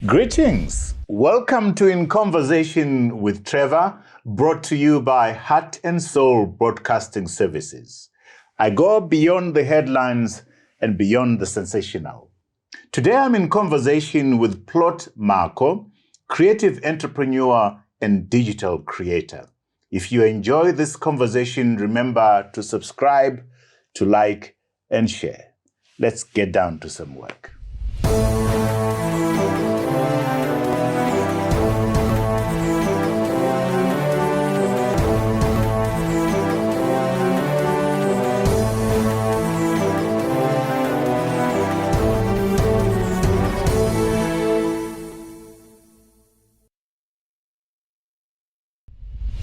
Greetings. Welcome to In Conversation with Trevor, brought to you by Heart and Soul Broadcasting Services. I go beyond the headlines and beyond the sensational. Today I'm in conversation with Plot Mhako, creative entrepreneur and digital creator. If you enjoy this conversation, remember to subscribe, to like, and share. Let's get down to some work.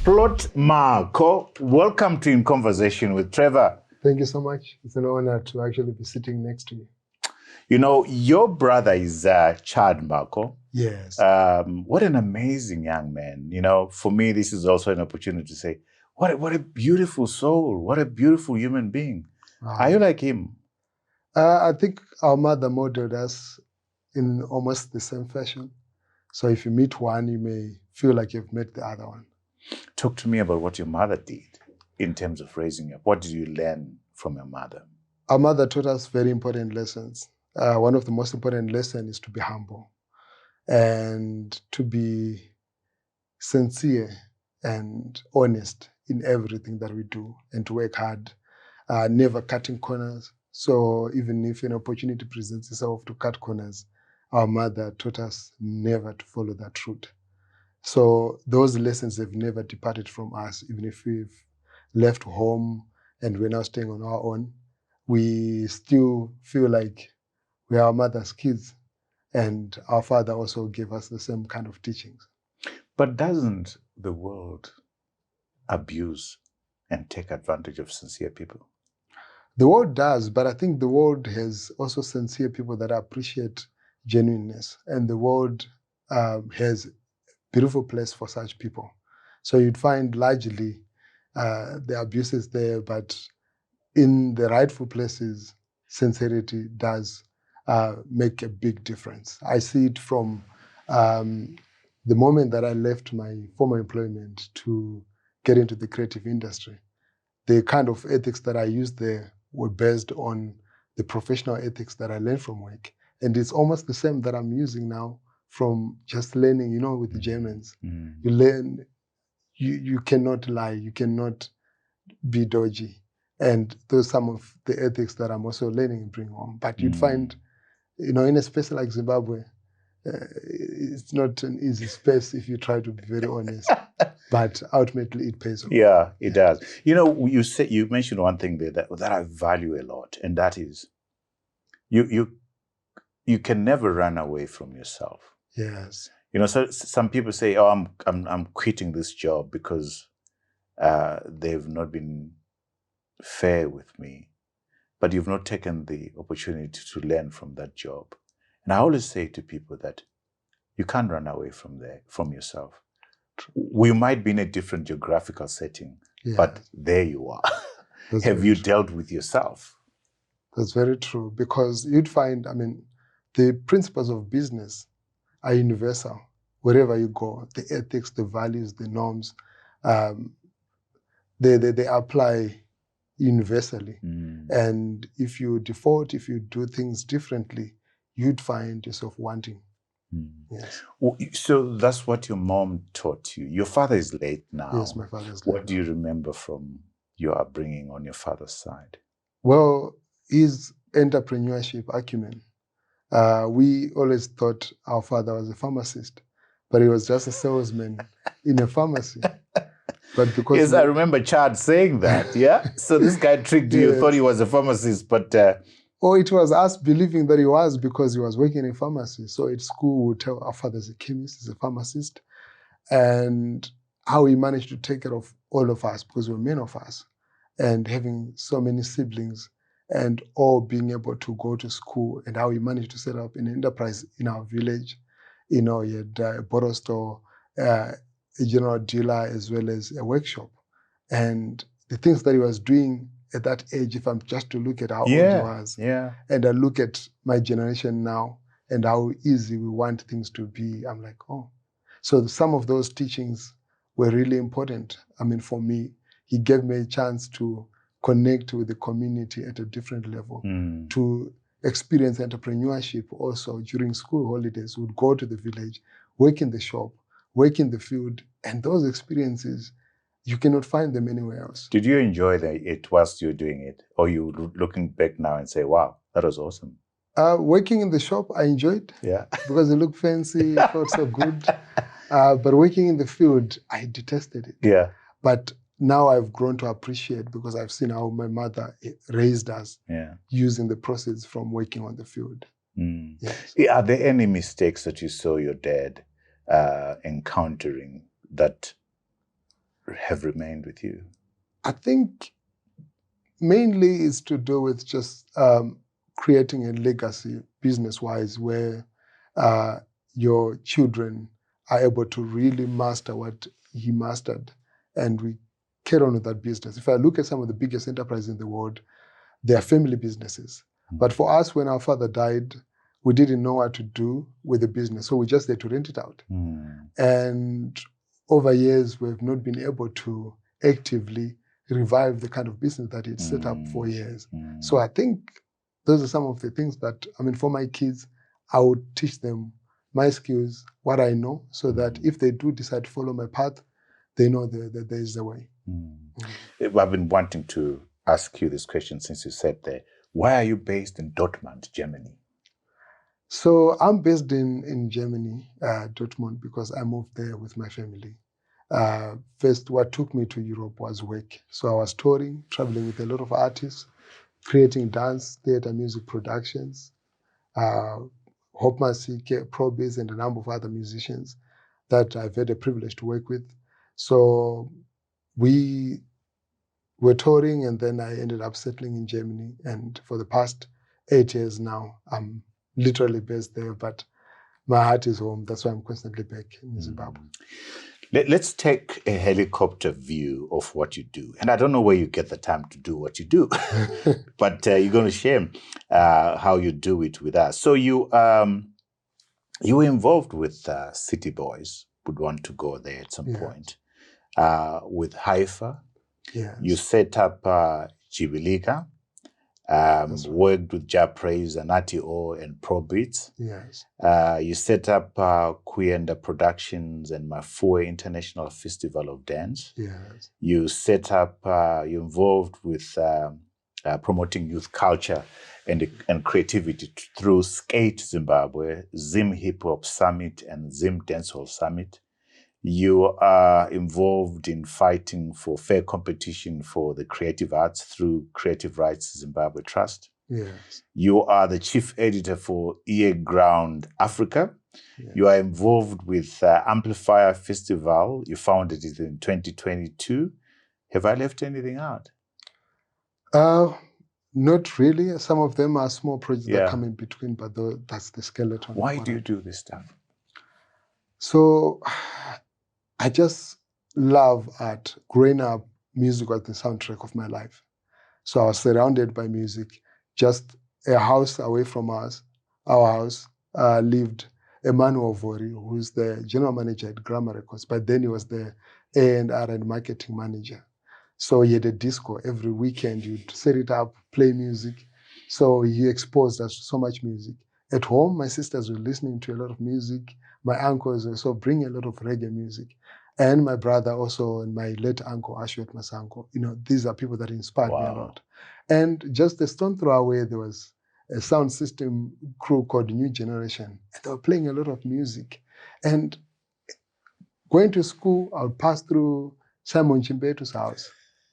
Plot Mhako, welcome to In Conversation with Trevor. Thank you so much. It's an honor to actually be sitting next to you. You know, your brother is Jah Mhako. Yes. What an amazing young man. You know, for me, this is also an opportunity to say, what a beautiful soul. What a beautiful human being. Are you like him? I think our mother modeled us in almost the same fashion. So if you meet one, you may feel like you've met the other one. Talk to me about what your mother did in terms of raising you. What did you learn from your mother? Our mother taught us very important lessons. One of the most important lessons is to be humble and to be sincere and honest in everything that we do and to work hard, never cutting corners. So even if an opportunity presents itself to cut corners, our mother taught us never to follow that route. So those lessons have never departed from us. Even if we've left home and we're now staying on our own, we still feel like we are our mother's kids. And our father also gave us the same kind of teachings. But doesn't the world abuse and take advantage of sincere people? The world does, but I think the world has also sincere people that appreciate genuineness. And the world has beautiful place for such people. So you'd find largely the abuse is there, but in the rightful places, sincerity does make a big difference. I see it from the moment that I left my former employment to get into the creative industry. The kind of ethics that I used there were based on the professional ethics that I learned from work. And it's almost the same that I'm using now from just learning, you know, with the Germans. You learn, you cannot lie, you cannot be dodgy. And those are some of the ethics that I'm also learning and bring home. But you'd find, you know, in a space like Zimbabwe, it's not an easy space if you try to be very honest. But ultimately it pays off. Yeah, it does. You know, you mentioned one thing there that I value a lot, and that is you can never run away from yourself. Yes. You know, so some people say, "Oh, I'm quitting this job because they've not been fair with me," but you've not taken the opportunity to learn from that job. And I always say to people that you can't run away from yourself. We might be in a different geographical setting, but there you are. Have you dealt with yourself? That's very true, because you'd find, I mean, the principles of business are universal. Wherever you go, the ethics, the values, the norms, they apply universally. And if you default, if you do things differently, you'd find yourself wanting. Yes. So that's what your mom taught you. Your father is late now. Yes, my father is late. What do you remember from your upbringing on your father's side? Well, his entrepreneurship acumen. We always thought our father was a pharmacist, but he was just a salesman in a pharmacy. But because yes, I remember Chad saying that, yeah? So this guy tricked you, thought he was a pharmacist, but... it was us believing that he was because he was working in a pharmacy. So at school, we would tell our father's a chemist, he's a pharmacist, and how he managed to take care of all of us, because we were many of us, and having so many siblings, and all being able to go to school, and how he managed to set up an enterprise in our village. You know, he had a bottle store, a general dealer, as well as a workshop. And the things that he was doing at that age, if I'm just to look at how old he was, and I look at my generation now, and how easy we want things to be. I'm like, oh. So some of those teachings were really important. I mean, for me, he gave me a chance to connect with the community at a different level, to experience entrepreneurship also during school holidays. We'd go to the village, work in the shop, work in the field, and those experiences, you cannot find them anywhere else. Did you enjoy it whilst you were doing it? Or you looking back now and say, wow, that was awesome? Working in the shop, I enjoyed. Yeah. Because it looked fancy, it felt so good. But working in the field, I detested it. Yeah. But now I've grown to appreciate, because I've seen how my mother raised us, using the proceeds from working on the field. Yes. Are there any mistakes that you saw your dad encountering that have remained with you? I think mainly it's to do with just creating a legacy business-wise, where your children are able to really master what he mastered, and we carry on with that business. If I look at some of the biggest enterprises in the world, they are family businesses. But for us, when our father died, we didn't know what to do with the business, so we just had to rent it out. And over years, we've not been able to actively revive the kind of business that he'd set up for years. So I think those are some of the things that, I mean, for my kids, I would teach them my skills, what I know, so that if they do decide to follow my path, they know that there is a way. I've been wanting to ask you this question since you said that. Why are you based in Dortmund, Germany? So I'm based in Germany, Dortmund, because I moved there with my family. First, what took me to Europe was work. So I was touring, traveling with a lot of artists, creating dance, theater, music productions, Jibilika, Probeatz, and a number of other musicians that I've had a privilege to work with. So we were touring, and then I ended up settling in Germany. And for the past 8 years now, I'm literally based there, but my heart is home. That's why I'm constantly back in Zimbabwe. Let's take a helicopter view of what you do. And I don't know where you get the time to do what you do, but you're going to share how you do it with us. So you were involved with City Boys, would want to go there at some point, with HIFA. Yes. You set up Jibilika, worked with Jah Prayzah, Nutty O and Probeatz. Yes. You set up Kuyenda Productions and Mafue International Festival of Dance. Yes. You set up, you're involved with promoting youth culture and creativity through Skate Zimbabwe, Zim Hip Hop Summit and Zim Dancehall Summit. You are involved in fighting for fair competition for the creative arts through Creative Rights Zimbabwe Trust. Yes. You are the chief editor for EarGround Africa. Yes. You are involved with Amplifier Festival. You founded it in 2022. Have I left anything out? Not really. Some of them are small projects that come in between, but that's the skeleton. Why do you do this stuff? So I just love art. Growing up, music was the soundtrack of my life. So I was surrounded by music. Just a house away from us, our house, lived Emmanuel Vori, who's the general manager at Grammar Records, but then he was the A&R and marketing manager. So he had a disco every weekend. You'd set it up, play music. So he exposed us to so much music. At home, my sisters were listening to a lot of music. My uncles also bring a lot of reggae music. And my brother also, and my late uncle, Ashwet Masanko. You know, these are people that inspired me a lot. And just a stone throw away, there was a sound system crew called New Generation. And they were playing a lot of music. And going to school, I would pass through Simon Chimbetu's house,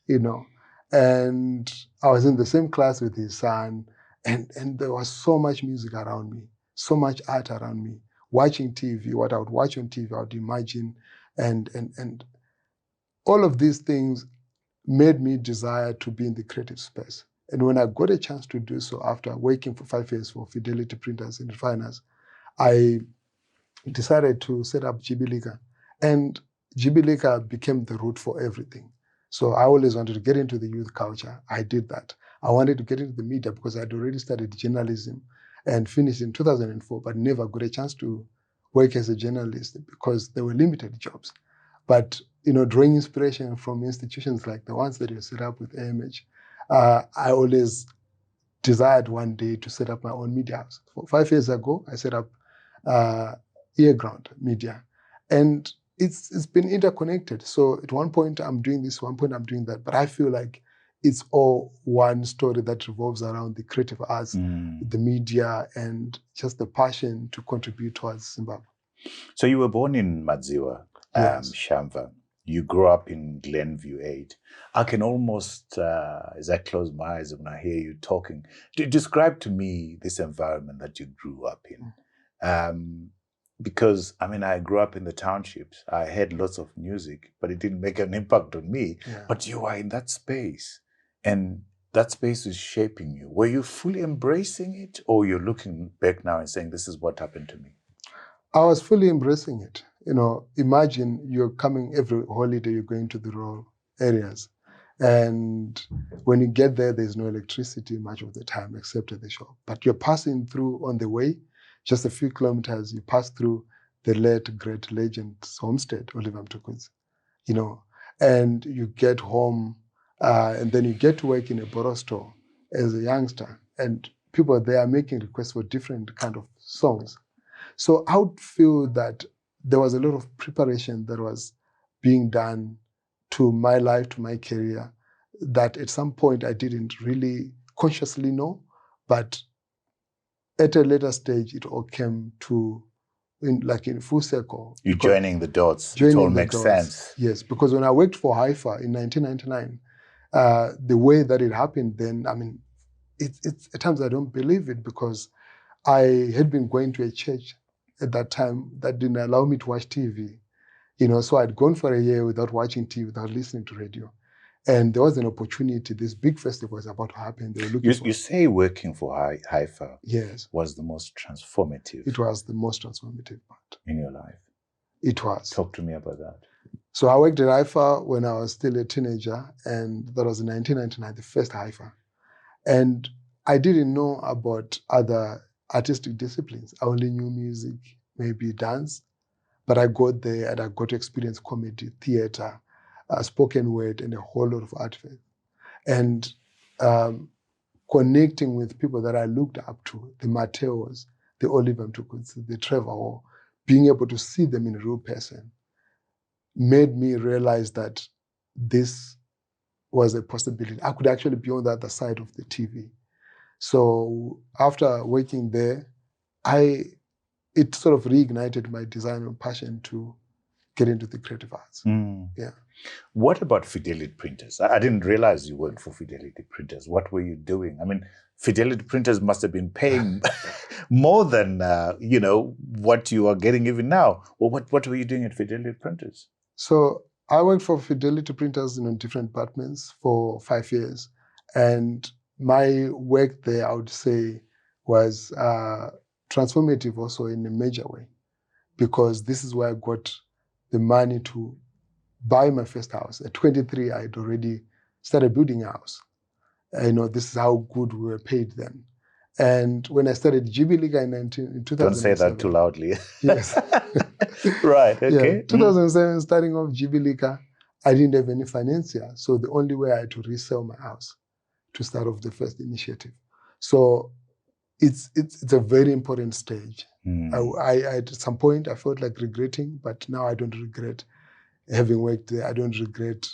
you know. And I was in the same class with his son. And there was so much music around me, so much art around me. Watching TV, what I would watch on TV, I would imagine. And all of these things made me desire to be in the creative space. And when I got a chance to do so after working for 5 years for Fidelity Printers and Refiners, I decided to set up Jibilika. And Jibilika became the route for everything. So I always wanted to get into the youth culture. I did that. I wanted to get into the media because I had already studied journalism. and finished in 2004, but never got a chance to work as a journalist because there were limited jobs. But, drawing inspiration from institutions like the ones that you set up with AMH, I always desired one day to set up my own media house. 5 years ago, I set up EarGround Media. And it's been interconnected. So at one point I'm doing this, one point I'm doing that. But I feel like it's all one story that revolves around the creative arts, the media, and just the passion to contribute towards Zimbabwe. So you were born in Madziwa, Yes. Shamva. You grew up in Glen View 8. I can almost, as I close my eyes when I hear you talking, describe to me this environment that you grew up in. Because, I grew up in the townships. I heard lots of music, but it didn't make an impact on me. Yeah. But you are in that space, and that space is shaping you. Were you fully embracing it, or you're looking back now and saying, this is what happened to me? I was fully embracing it. Imagine you're coming every holiday, you're going to the rural areas. And when you get there, there's no electricity much of the time, except at the shop. But you're passing through on the way, just a few kilometers, you pass through the late, great legend's homestead, Oliver Mtukudzi, and you get home, and then you get to work in a bottle store as a youngster. And people there are making requests for different kind of songs. So I would feel that there was a lot of preparation that was being done to my life, to my career, that at some point I didn't really consciously know, but at a later stage, it all came to, in full circle. You're joining the dots. It all makes sense. Yes, because when I worked for HIFA in 1999, the way that it happened then, it's at times I don't believe it, because I had been going to a church at that time that didn't allow me to watch TV. So I'd gone for a year without watching TV, without listening to radio. And there was an opportunity. This big festival was about to happen. They were looking for... You say working for HIFA yes, was the most transformative. It was the most transformative part. In your life? It was. Talk to me about that. So I worked at HIFA when I was still a teenager, and that was in 1999, the first HIFA. And I didn't know about other artistic disciplines. I only knew music, maybe dance, but I got there and I got to experience comedy, theater, spoken word, and a whole lot of art. And connecting with people that I looked up to, the Mateos, the Oliver Mtukudzi, the Trevor, being able to see them in a real person, made me realize that this was a possibility. I could actually be on the other side of the TV. So after working there, it sort of reignited my desire and passion to get into the creative arts. Yeah. What about Fidelity Printers? I didn't realize you worked for Fidelity Printers. What were you doing? Fidelity Printers must have been paying more than what you are getting even now. Well, what were you doing at Fidelity Printers? So I worked for Fidelity Printers in different departments for 5 years, and my work there, I would say, was transformative also in a major way, because this is where I got the money to buy my first house. At 23, I had already started building a house. This is how good we were paid then. And when I started Jibilika in 2007... Don't say that too loudly. Yes. Right, okay. Yeah, 2007, starting off Jibilika, I didn't have any financier. So the only way I had to resell my house to start off the first initiative. So it's a very important stage. I at some point, I felt like regretting, but now I don't regret having worked there. I don't regret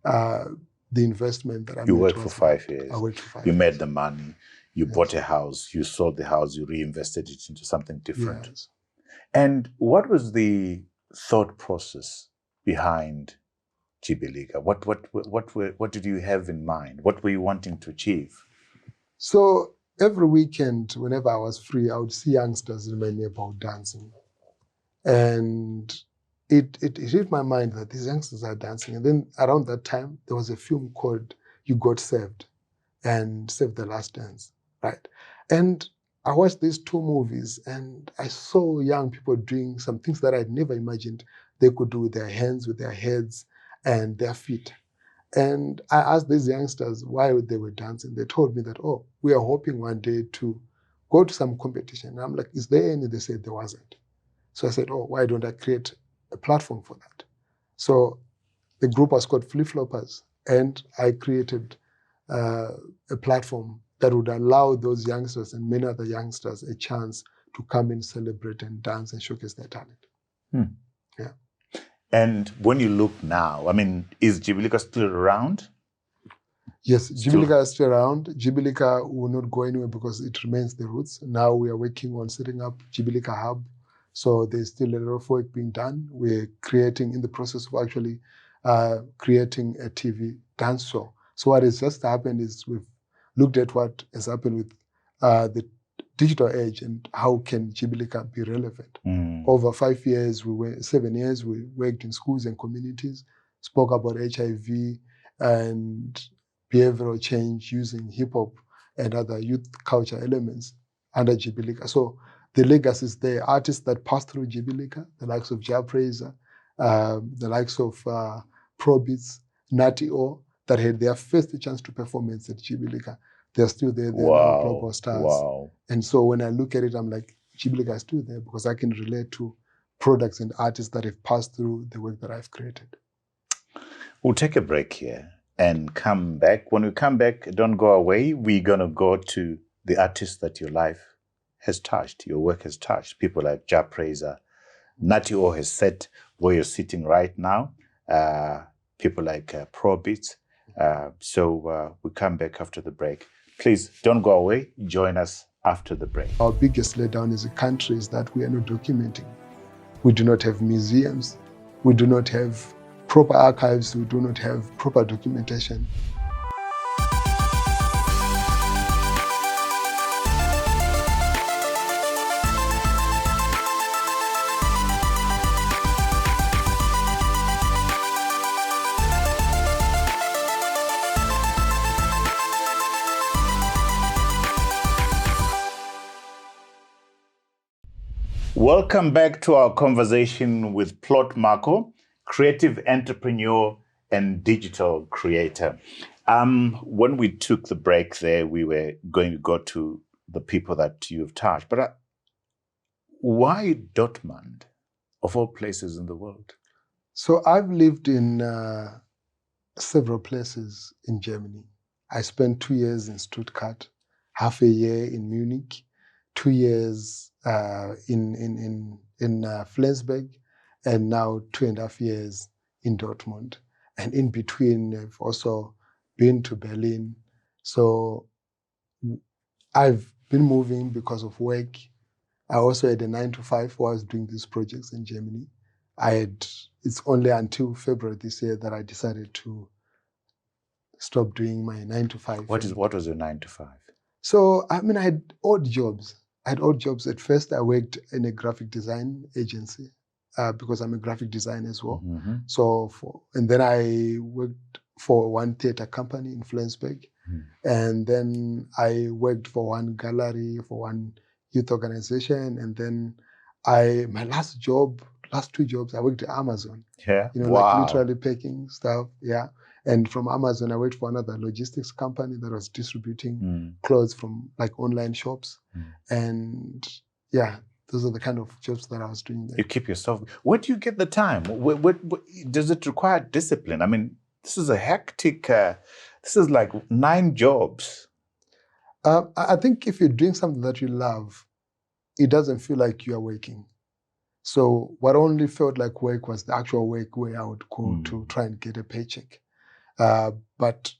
the investment that I made. You worked for 5 years. I worked for 5 years. You made the money. You bought a house. You sold the house. You reinvested it into something different. Yes. And what was the thought process behind Jibilika? What did you have in mind? What were you wanting to achieve? So every weekend, whenever I was free, I would see youngsters in my neighborhood dancing. And it hit my mind that these youngsters are dancing. And then around that time, there was a film called You Got Saved and Save the Last Dance, right? And I watched these two movies and I saw young people doing some things that I'd never imagined they could do with their hands, with their heads, and their feet. And I asked these youngsters why they were dancing. They told me that, we are hoping one day to go to some competition. And I'm like, is there any? They said there wasn't. So I said, oh, why don't I create a platform for that? So the group was called Flip Floppers, and I created a platform that would allow those youngsters and many other youngsters a chance to come and celebrate and dance and showcase their talent. Yeah. And when you look now, I mean, is Jibilika still around? Yes, Jibilika is still around. Jibilika will not go anywhere because it remains the roots. Now we are working on setting up Jibilika Hub. So there's still a lot of work being done. We're creating, in the process of actually creating a TV dance show. So what has just happened is we've looked at what has happened with the digital age and how can Jibilika be relevant. Over 5 years, 7 years, we worked in schools and communities, spoke about HIV and behavioral change using hip hop and other youth culture elements under Jibilika. So the legacy is there. Artists that passed through Jibilika, the likes of Jah Prayzah, the likes of Probeatz, Nutty O, that had their first chance to performance at Jibilika. They're still there. They're now global stars. Wow. And so when I look at it, I'm like, Jibilika is still there because I can relate to products and artists that have passed through the work that I've created. We'll take a break here and come back. When we come back, don't go away. We're going to go to the artists that your life has touched, your work has touched. People like Jah Prayzah, Nutty O has set where you're sitting right now. People like Probeatz. So we come back after the break. Please don't go away. Join us after the break. Our biggest letdown as a country is that we are not documenting. We do not have museums. We do not have proper archives. We do not have proper documentation. Welcome back to our conversation with Plot Mhako, creative entrepreneur and digital creator. When we took the break there, we were going to go to the people that you've touched. But why Dortmund, of all places in the world? So I've lived in several places in Germany. I spent 2 years in Stuttgart, half a year in Munich, 2 years in Flensburg, and now 2.5 years in Dortmund. And in between, I've also been to Berlin. So I've been moving because of work. I also had a 9-to-5 while I was doing these projects in Germany. It's only until February this year that I decided to stop doing my 9-to-5. What was your 9-to-5? So, I mean, I had odd jobs. At first, I worked in a graphic design agency because I'm a graphic designer as well. Mm-hmm. So, and then I worked for one theater company in Flensburg. And then I worked for one gallery, for one youth organization. And then my last 2 jobs, I worked at Amazon. Yeah. Like literally packing stuff. Yeah. And from Amazon, I worked for another logistics company that was distributing clothes from like online shops. And yeah, those are the kind of jobs that I was doing there. You keep yourself. Where do you get the time? What does it require discipline? I mean, this is a hectic, this is like 9 jobs. I think if you're doing something that you love, it doesn't feel like you are working. So what only felt like work was the actual work where I would go to try and get a paycheck. But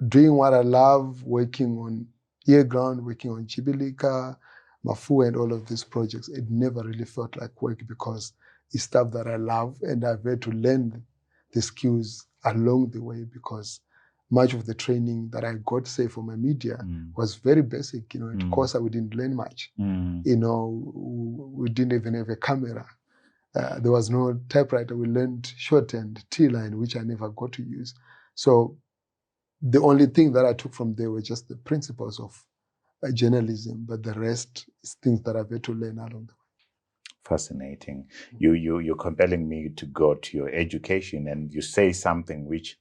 doing what I love, working on EarGround, working on Jibilika, Mafu, and all of these projects, it never really felt like work because it's stuff that I love, and I've had to learn the skills along the way because much of the training that I got, say, for my media was very basic. At Kosa, we didn't learn much. We didn't even have a camera. There was no typewriter. We learned shorthand, T-line, which I never got to use. So the only thing that I took from there were just the principles of journalism, but the rest is things that I've had to learn along the way. Fascinating. You're compelling me to go to your education, and you say something which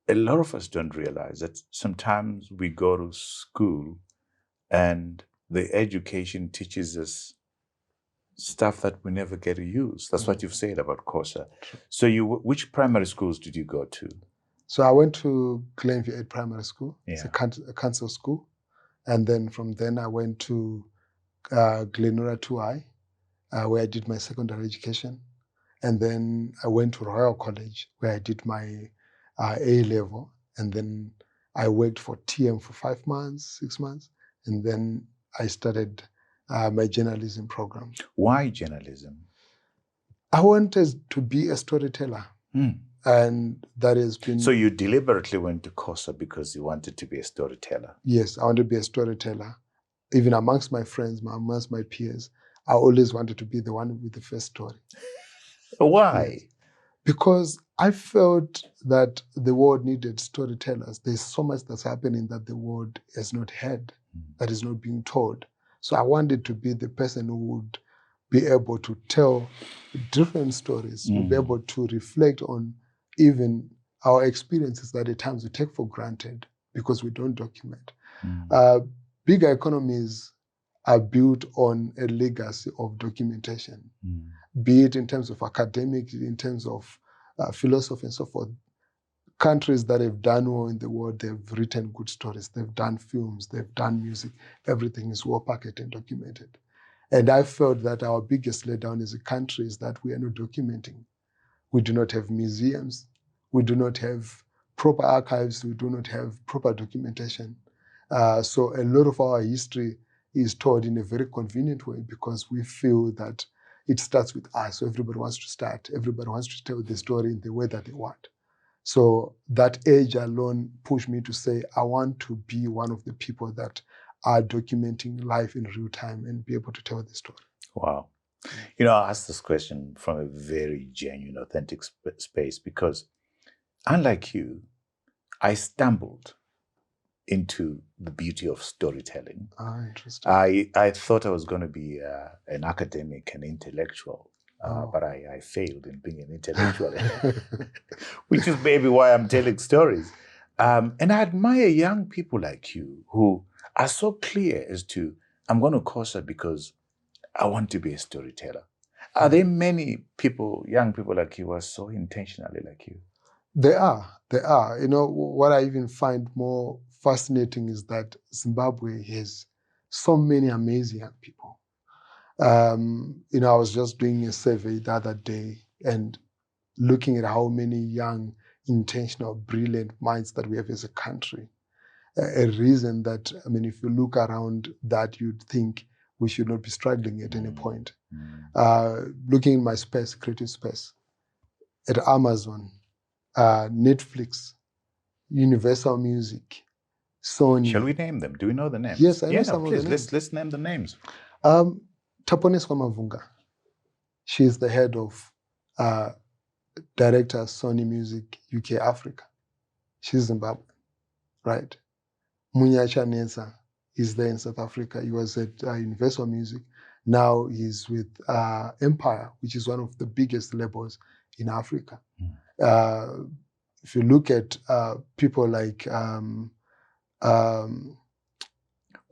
a lot of us don't realize, that sometimes we go to school and the education teaches us stuff that we never get to use. That's what you've said about COSA. So which primary schools did you go to? So I went to Glen View Primary School. Yeah. It's a council school. And then from then I went to Glenora 2I, where I did my secondary education. And then I went to Royal College, where I did my A level. And then I worked for TM for 5 months, 6 months. And then I started my journalism program. Why journalism? I wanted to be a storyteller. And that has been... So you deliberately went to COSA because you wanted to be a storyteller? Yes, I wanted to be a storyteller. Even amongst my friends, amongst my peers, I always wanted to be the one with the first story. Why? Yes. Because I felt that the world needed storytellers. There's so much that's happening that the world has not heard, that is not being told. So I wanted to be the person who would be able to tell different stories, to be able to reflect on even our experiences that at times we take for granted because we don't document. Bigger economies are built on a legacy of documentation, be it in terms of academic, in terms of philosophy and so forth. Countries that have done well in the world, they've written good stories, they've done films, they've done music, everything is well packaged and documented. And I felt that our biggest letdown as a country is that we are not documenting. We do not have museums, we do not have proper archives, we do not have proper documentation. So a lot of our history is told in a very convenient way because we feel that it starts with us. So everybody wants to start, everybody wants to tell the story in the way that they want. So that age alone pushed me to say, I want to be one of the people that are documenting life in real time and be able to tell the story. Wow. You know, I asked this question from a very genuine, authentic space because, unlike you, I stumbled into the beauty of storytelling. Interesting. I thought I was going to be an academic, an intellectual, but I failed in being an intellectual, which is maybe why I'm telling stories. And I admire young people like you who are so clear as to, I'm going to COSA because I want to be a storyteller. Are there many people, young people like you, who are so intentionally like you? There are. You know, what I even find more fascinating is that Zimbabwe has so many amazing young people. You know, I was just doing a survey the other day and looking at how many young, intentional, brilliant minds that we have as a country. A reason that, I mean, if you look around that, you'd think we should not be struggling at any point. Looking in my space, creative space, at Amazon, Netflix, Universal Music, Sony. Shall we name them? Do we know the names? Yes, I know some of the names. Let's name the names. Taponeswa Mavunga. She is the head of director Sony Music UK Africa. She's Zimbabwe, right? Munyacha Nensa is there in South Africa. He was at Universal Music. Now he's with Empire, which is one of the biggest labels in Africa. If you look at people like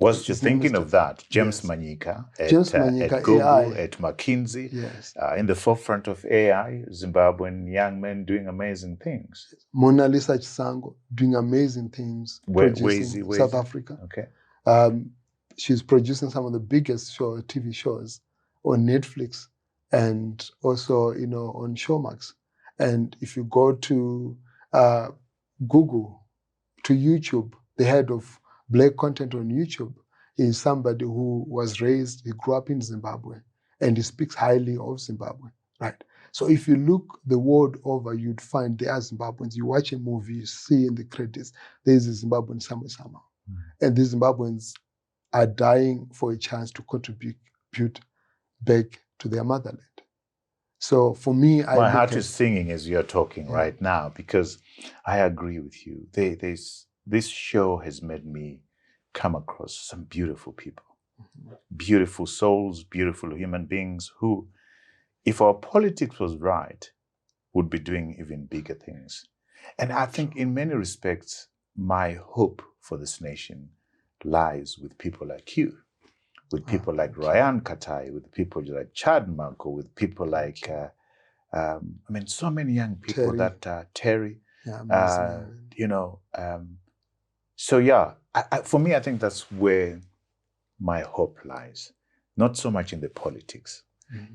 was just thinking of that. James Manyika at Google, AI. at McKinsey, yes. In the forefront of AI, Zimbabwean young men doing amazing things. Mona Lisa Chisango doing amazing things, producing South Africa. Okay. She's producing some of the biggest TV shows on Netflix and also, you know, on Showmax. And if you go to Google, to YouTube, the head of Black content on YouTube is somebody who was raised, he grew up in Zimbabwe, and he speaks highly of Zimbabwe, right? So if you look the world over, you'd find there are Zimbabweans. You watch a movie, you see in the credits, there's a Zimbabwean somewhere. And these Zimbabweans are dying for a chance to contribute back to their motherland. So for me, my heart is singing as you're talking right now, because I agree with you. This show has made me come across some beautiful people, beautiful souls, beautiful human beings who, if our politics was right, would be doing even bigger things. And I think in many respects, my hope for this nation lies with people like you, with people like Ryan Katai, with people like Plot Mhako, with people like, so many young people Terry, so yeah, for me, I think that's where my hope lies. Not so much in the politics.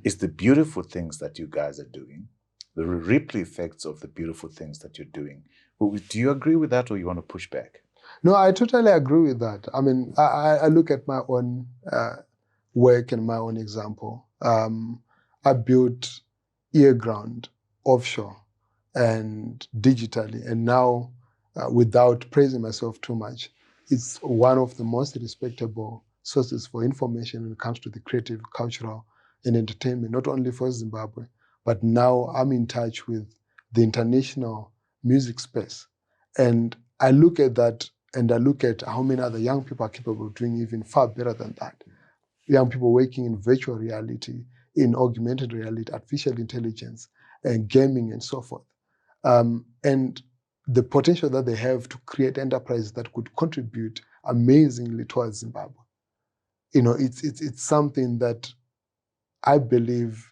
It's the beautiful things that you guys are doing, the ripple effects of the beautiful things that you're doing. Do you agree with that, or you want to push back? No, I totally agree with that. I mean, I look at my own work and my own example. I built EarGround offshore and digitally, and now, without praising myself too much, it's one of the most respectable sources for information when it comes to the creative, cultural, and entertainment, not only for Zimbabwe, but now I'm in touch with the international music space. And I look at that, and I look at how many other young people are capable of doing even far better than that. Young people working in virtual reality, in augmented reality, artificial intelligence, and gaming, and so forth. And the potential that they have to create enterprises that could contribute amazingly towards Zimbabwe. It's something that I believe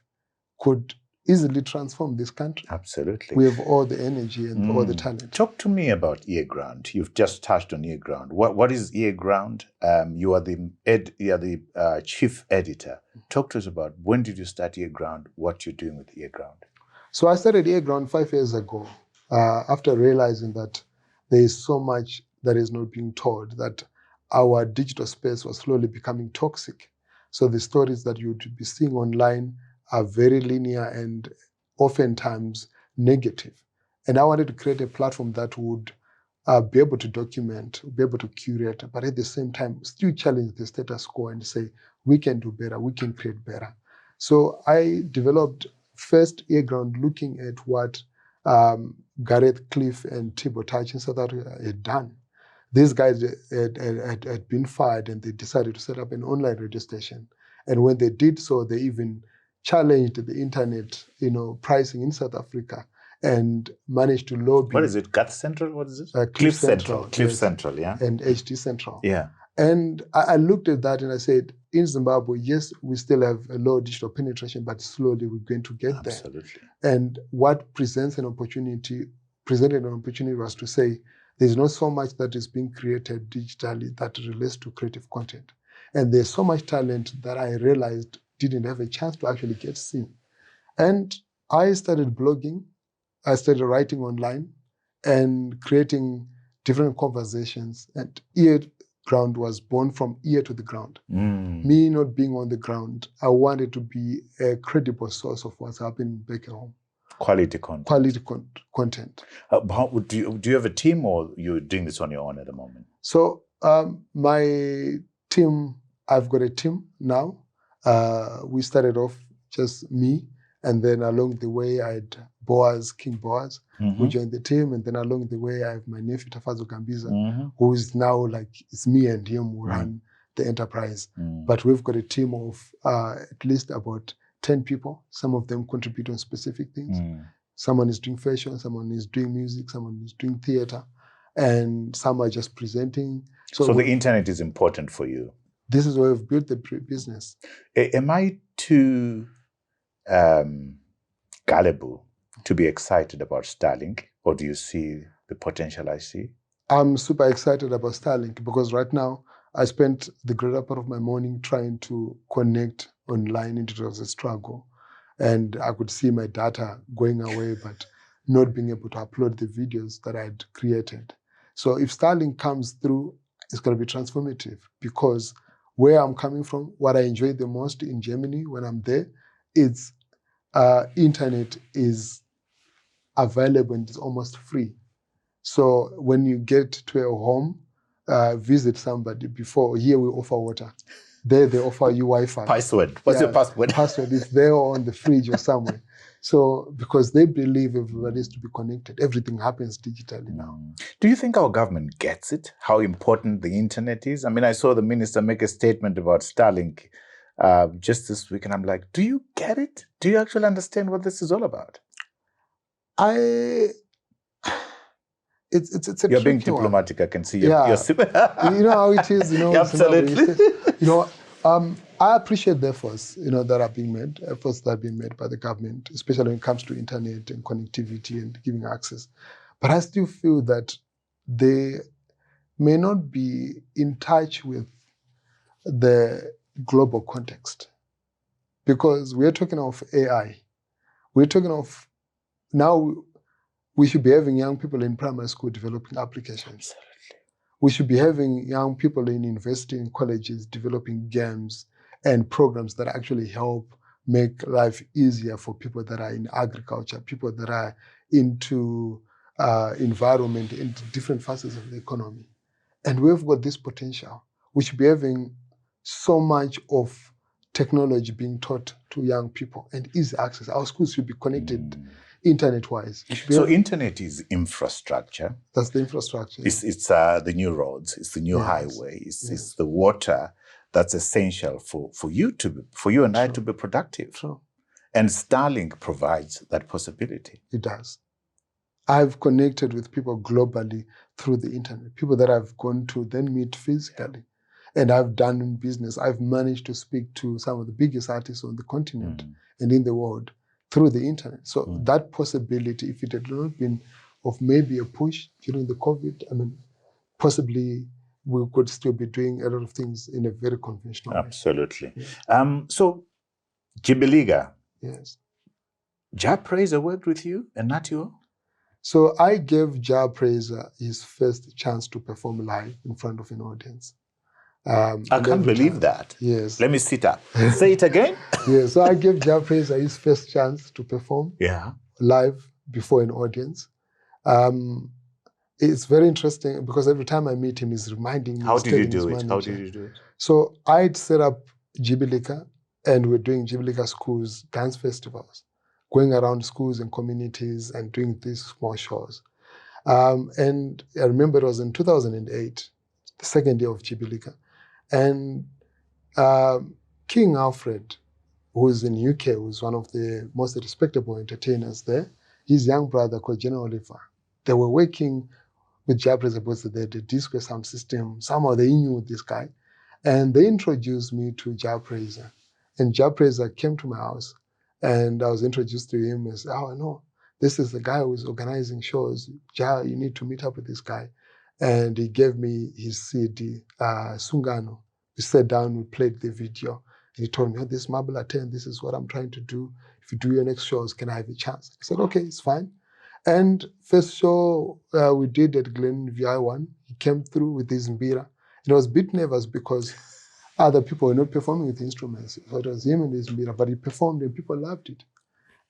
could easily transform this country. Absolutely. We have all the energy and all the talent. Talk to me about EarGround. You've just touched on EarGround. What is EarGround? You are the chief editor. Talk to us about when did you start EarGround, what you're doing with EarGround. So I started EarGround 5 years ago, after realizing that there is so much that is not being told, that our digital space was slowly becoming toxic. So the stories that you would be seeing online are very linear and oftentimes negative. And I wanted to create a platform that would be able to document, be able to curate, but at the same time still challenge the status quo and say, we can do better, we can create better. So I developed first EarGround looking at what Gareth, Cliff, and Thibaut Touch in South Africa had done. These guys had been fired, and they decided to set up an online radio station. And when they did so, they even challenged the internet, pricing in South Africa, and managed to lobby. What is it? Gut Central? What is it? Cliff Central. Cliff Central, yeah. And HD Central. Yeah. And I looked at that and I said, in Zimbabwe, yes, we still have a low digital penetration, but slowly we're going to get there. Absolutely. And what presented an opportunity was to say, there's not so much that is being created digitally that relates to creative content. And there's so much talent that I realized didn't have a chance to actually get seen. And I started blogging, I started writing online and creating different conversations. And EarGround was born from ear to the ground. Me not being on the ground, I wanted to be a credible source of what's happening back at home. Quality content. Content. Do you have a team, or you're doing this on your own at the moment? So my team, I've got a team now. We started off just me, and then along the way I had King Boaz, who joined the team, and then along the way I have my nephew Tafazo Gambiza, who is now it's me and him who run the enterprise. But we've got a team of at least about 10 people. Some of them contribute on specific things. Someone is doing fashion, someone is doing music, someone is doing theater, and some are just presenting. So the internet is important for you. This is where we've built the business. Am I too gullible to be excited about Starlink, or do you see the potential I see? I'm super excited about Starlink because right now I spent the greater part of my morning trying to connect online, and it was a struggle. And I could see my data going away, but not being able to upload the videos that I had created. So if Starlink comes through, it's going to be transformative, because where I'm coming from, what I enjoy the most in Germany when I'm there, it's internet is available and it's almost free. So when you get to a home, visit somebody before, here we offer water. There they offer you Wi-Fi. Password. What's your password? Password is there on the fridge or somewhere. So because they believe everybody is to be connected, everything happens digitally now. Do you think our government gets it, how important the internet is? I mean, I saw the minister make a statement about Starlink just this week, and I'm like, do you get it? Do you actually understand what this is all about? It's a You're being diplomatic. I can see. You know how it is. Absolutely. I appreciate the efforts, that are being made, efforts that are being made by the government, especially when it comes to internet and connectivity and giving access. But I still feel that they may not be in touch with the global context, because we're talking of AI. We're talking of now we should be having young people in primary school developing applications. Absolutely. We should be having young people in university and colleges developing games and programs that actually help make life easier for people that are in agriculture, people that are into environment, into different facets of the economy. And we've got this potential. We should be having so much of technology being taught to young people and easy access. Our schools should be connected internet-wise. So internet is infrastructure. That's the infrastructure. It's the new roads. It's the new highways. It's the water that's essential for you and I to be productive. True. And Starlink provides that possibility. It does. I've connected with people globally through the internet, people that I've gone to then meet physically. And I've done in business. I've managed to speak to some of the biggest artists on the continent and in the world through the internet. So that possibility, if it had not been of maybe a push during the COVID, possibly we could still be doing a lot of things in a very conventional way. Absolutely. So, Jibilika. Yes. Jah Prayzah worked with you and Nutty O? So I gave Jah Prayzah his first chance to perform live in front of an audience. I can't believe that. Yes. Let me sit up. Say it again. Yes. So I gave Jah Prayzah his first chance to perform live before an audience. It's very interesting because every time I meet him, he's reminding me. How did you do it? So I'd set up Jibilika, and we're doing Jibilika schools dance festivals, going around schools and communities and doing these small shows. And I remember it was in 2008, the second year of Jibilika. And King Alfred, who's in UK, who's one of the most respectable entertainers there, his young brother called General Oliver, they were working with Jah Prayzah because they had a disco sound system. Somehow they knew this guy. And they introduced me to Jah Prayzah. And Jah Prayzah came to my house and I was introduced to him as, oh, no, this is the guy who's organizing shows. Jah, you need to meet up with this guy. And he gave me his CD, Sungano. We sat down, we played the video. And he told me, oh, this Mabula 10, this is what I'm trying to do. If you do your next shows, can I have a chance? I said, okay, it's fine. And first show we did at Glen View, he came through with his mbira. And I was a bit nervous because other people were not performing with instruments. So it was him and his mbira, but he performed and people loved it.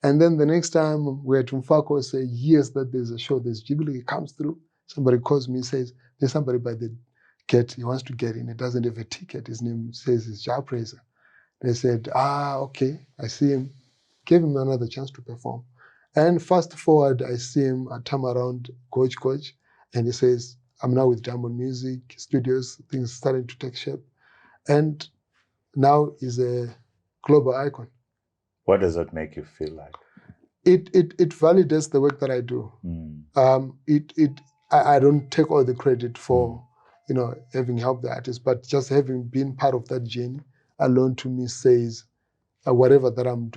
And then the next time we had Mhako say, yes, that there's a show, there's Jibilika, he comes through. Somebody calls me, says, there's somebody by the gate, he wants to get in. He doesn't have a ticket. His name says it's Jah Prayzah. They said, okay, I see him. Gave him another chance to perform. And fast forward, I see him at time around Coach, and he says, I'm now with Diamond Music Studios, things starting to take shape. And now he's a global icon. What does that make you feel like? It validates the work that I do. I don't take all the credit for having helped the artist, but just having been part of that journey alone to me says whatever that I'm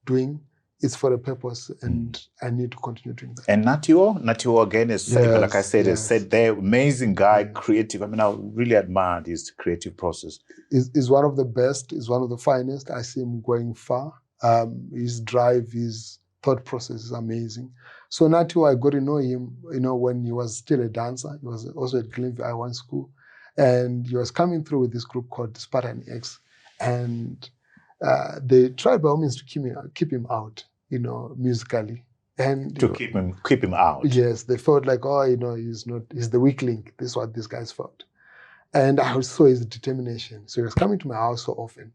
doing is for a purpose, and I need to continue doing that. And Nutty O again is, like I said, is said there, amazing guy, creative. I mean, I really admired his creative process. He's one of the best, he's one of the finest. I see him going far. His drive, his thought process is amazing. So Nutty O, I got to know him, when he was still a dancer. He was also at Glen View I1 school. And he was coming through with this group called Spartan X. And they tried by all means to keep him out, musically. And to keep him out. Yes, they felt like, he's the weak link. This is what these guys felt. And I saw his determination. So he was coming to my house so often,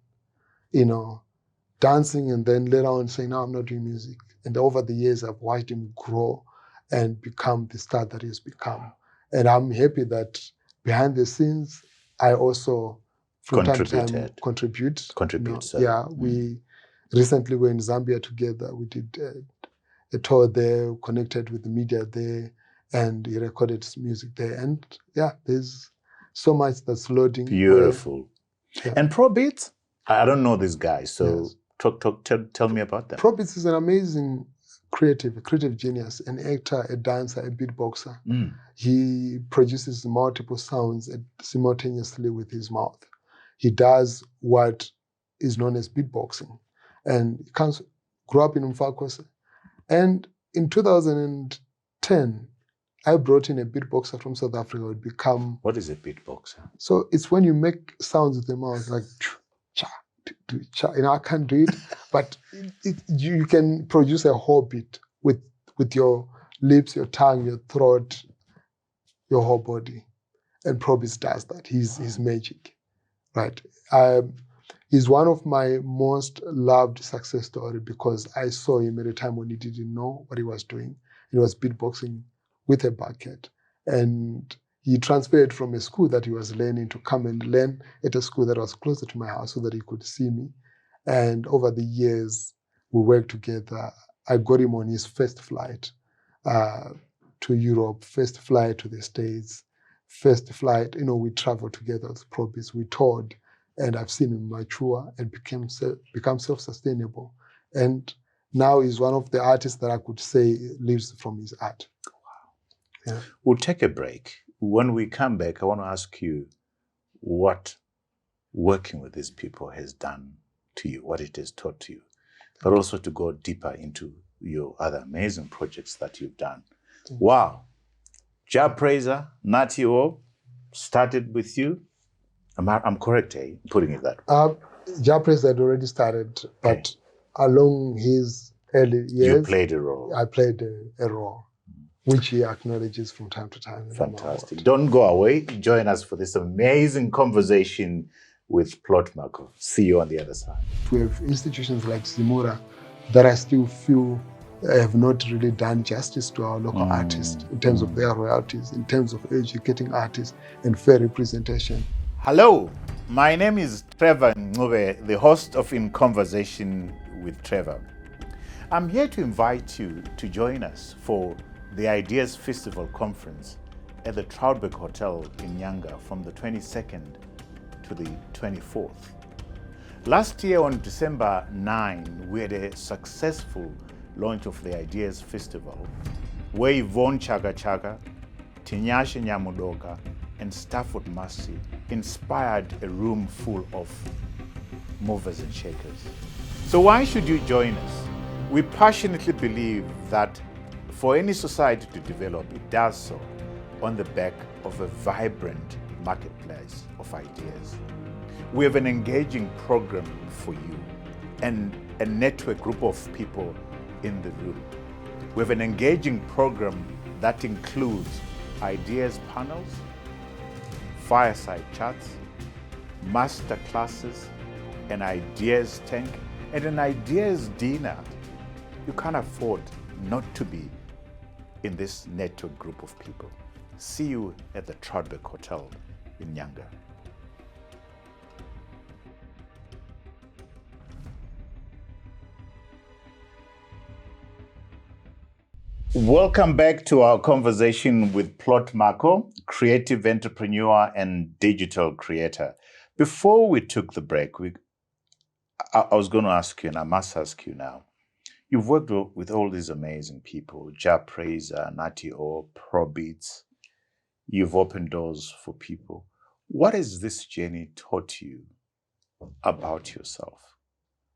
dancing, and then later on saying, no, I'm not doing music. And over the years, I've watched him grow and become the star that he's become. And I'm happy that behind the scenes, I also, from time to time, contribute. We recently were in Zambia together. We did a tour there, connected with the media there, and he recorded his music there. And there's so much that's loading. Beautiful. Yeah. And Probeatz, I don't know this guy, so Yes. tell me about them. Probeatz is an amazing creative genius, an actor, a dancer, a beatboxer. He produces multiple sounds simultaneously with his mouth. He does what is known as beatboxing. And he grew up in Mfakos. And in 2010, I brought in a beatboxer from South Africa who would become... What is a beatboxer? So it's when you make sounds with the mouth, like cha, cha. You know, I can't do it, but you can produce a whole beat with your lips, your tongue, your throat, your whole body. And Probeatz does that. He's magic, right? He's one of my most loved success stories because I saw him at a time when he didn't know what he was doing. He was beatboxing with a bucket. And he transferred from a school that he was learning to come and learn at a school that was closer to my house so that he could see me. And over the years, we worked together. I got him on his first flight to Europe, first flight to the States, first flight. You know, we traveled together with Probeatz, we toured, and I've seen him mature and become self-sustainable. And now he's one of the artists that I could say lives from his art. Wow. Yeah. We'll take a break. When we come back, I want to ask you what working with these people has done to you, what it has taught you, but also to go deeper into your other amazing projects that you've done. Wow. Jah Prayzah, Nutty O, started with you. I'm correct, eh? Putting it that way. Jah Prayzah had already started, but along his early years, you played a role. I played a role, which he acknowledges from time to time. Fantastic. Don't go away. Join us for this amazing conversation with Plot Mhako. See you on the other side. We have institutions like Zimura that I still feel have not really done justice to our local artists in terms of their royalties, in terms of educating artists and fair representation. Hello, my name is Trevor Ncube, the host of In Conversation with Trevor. I'm here to invite you to join us for the Ideas Festival Conference at the Troutbeck Hotel in Nyanga from the 22nd to the 24th. Last year on December 9, we had a successful launch of the Ideas Festival where Yvonne Chaga Chaga, Tinyashe Nyamudoka, and Stafford Massey inspired a room full of movers and shakers. So why should you join us? We passionately believe that for any society to develop, it does so on the back of a vibrant marketplace of ideas. We have an engaging program for you and a network group of people in the room. We have an engaging program that includes ideas panels, fireside chats, master classes, an ideas tank, and an ideas dinner. You can't afford not to be in this network group of people. See you at the Troutbeck Hotel in Nyanga. Welcome back to our conversation with Plot Mhako, creative entrepreneur and digital creator. Before we took the break, I was going to ask you, and I must ask you now. You've worked with all these amazing people, Jah Prayzah, Nutty O, Probeatz. You've opened doors for people. What has this journey taught you about yourself?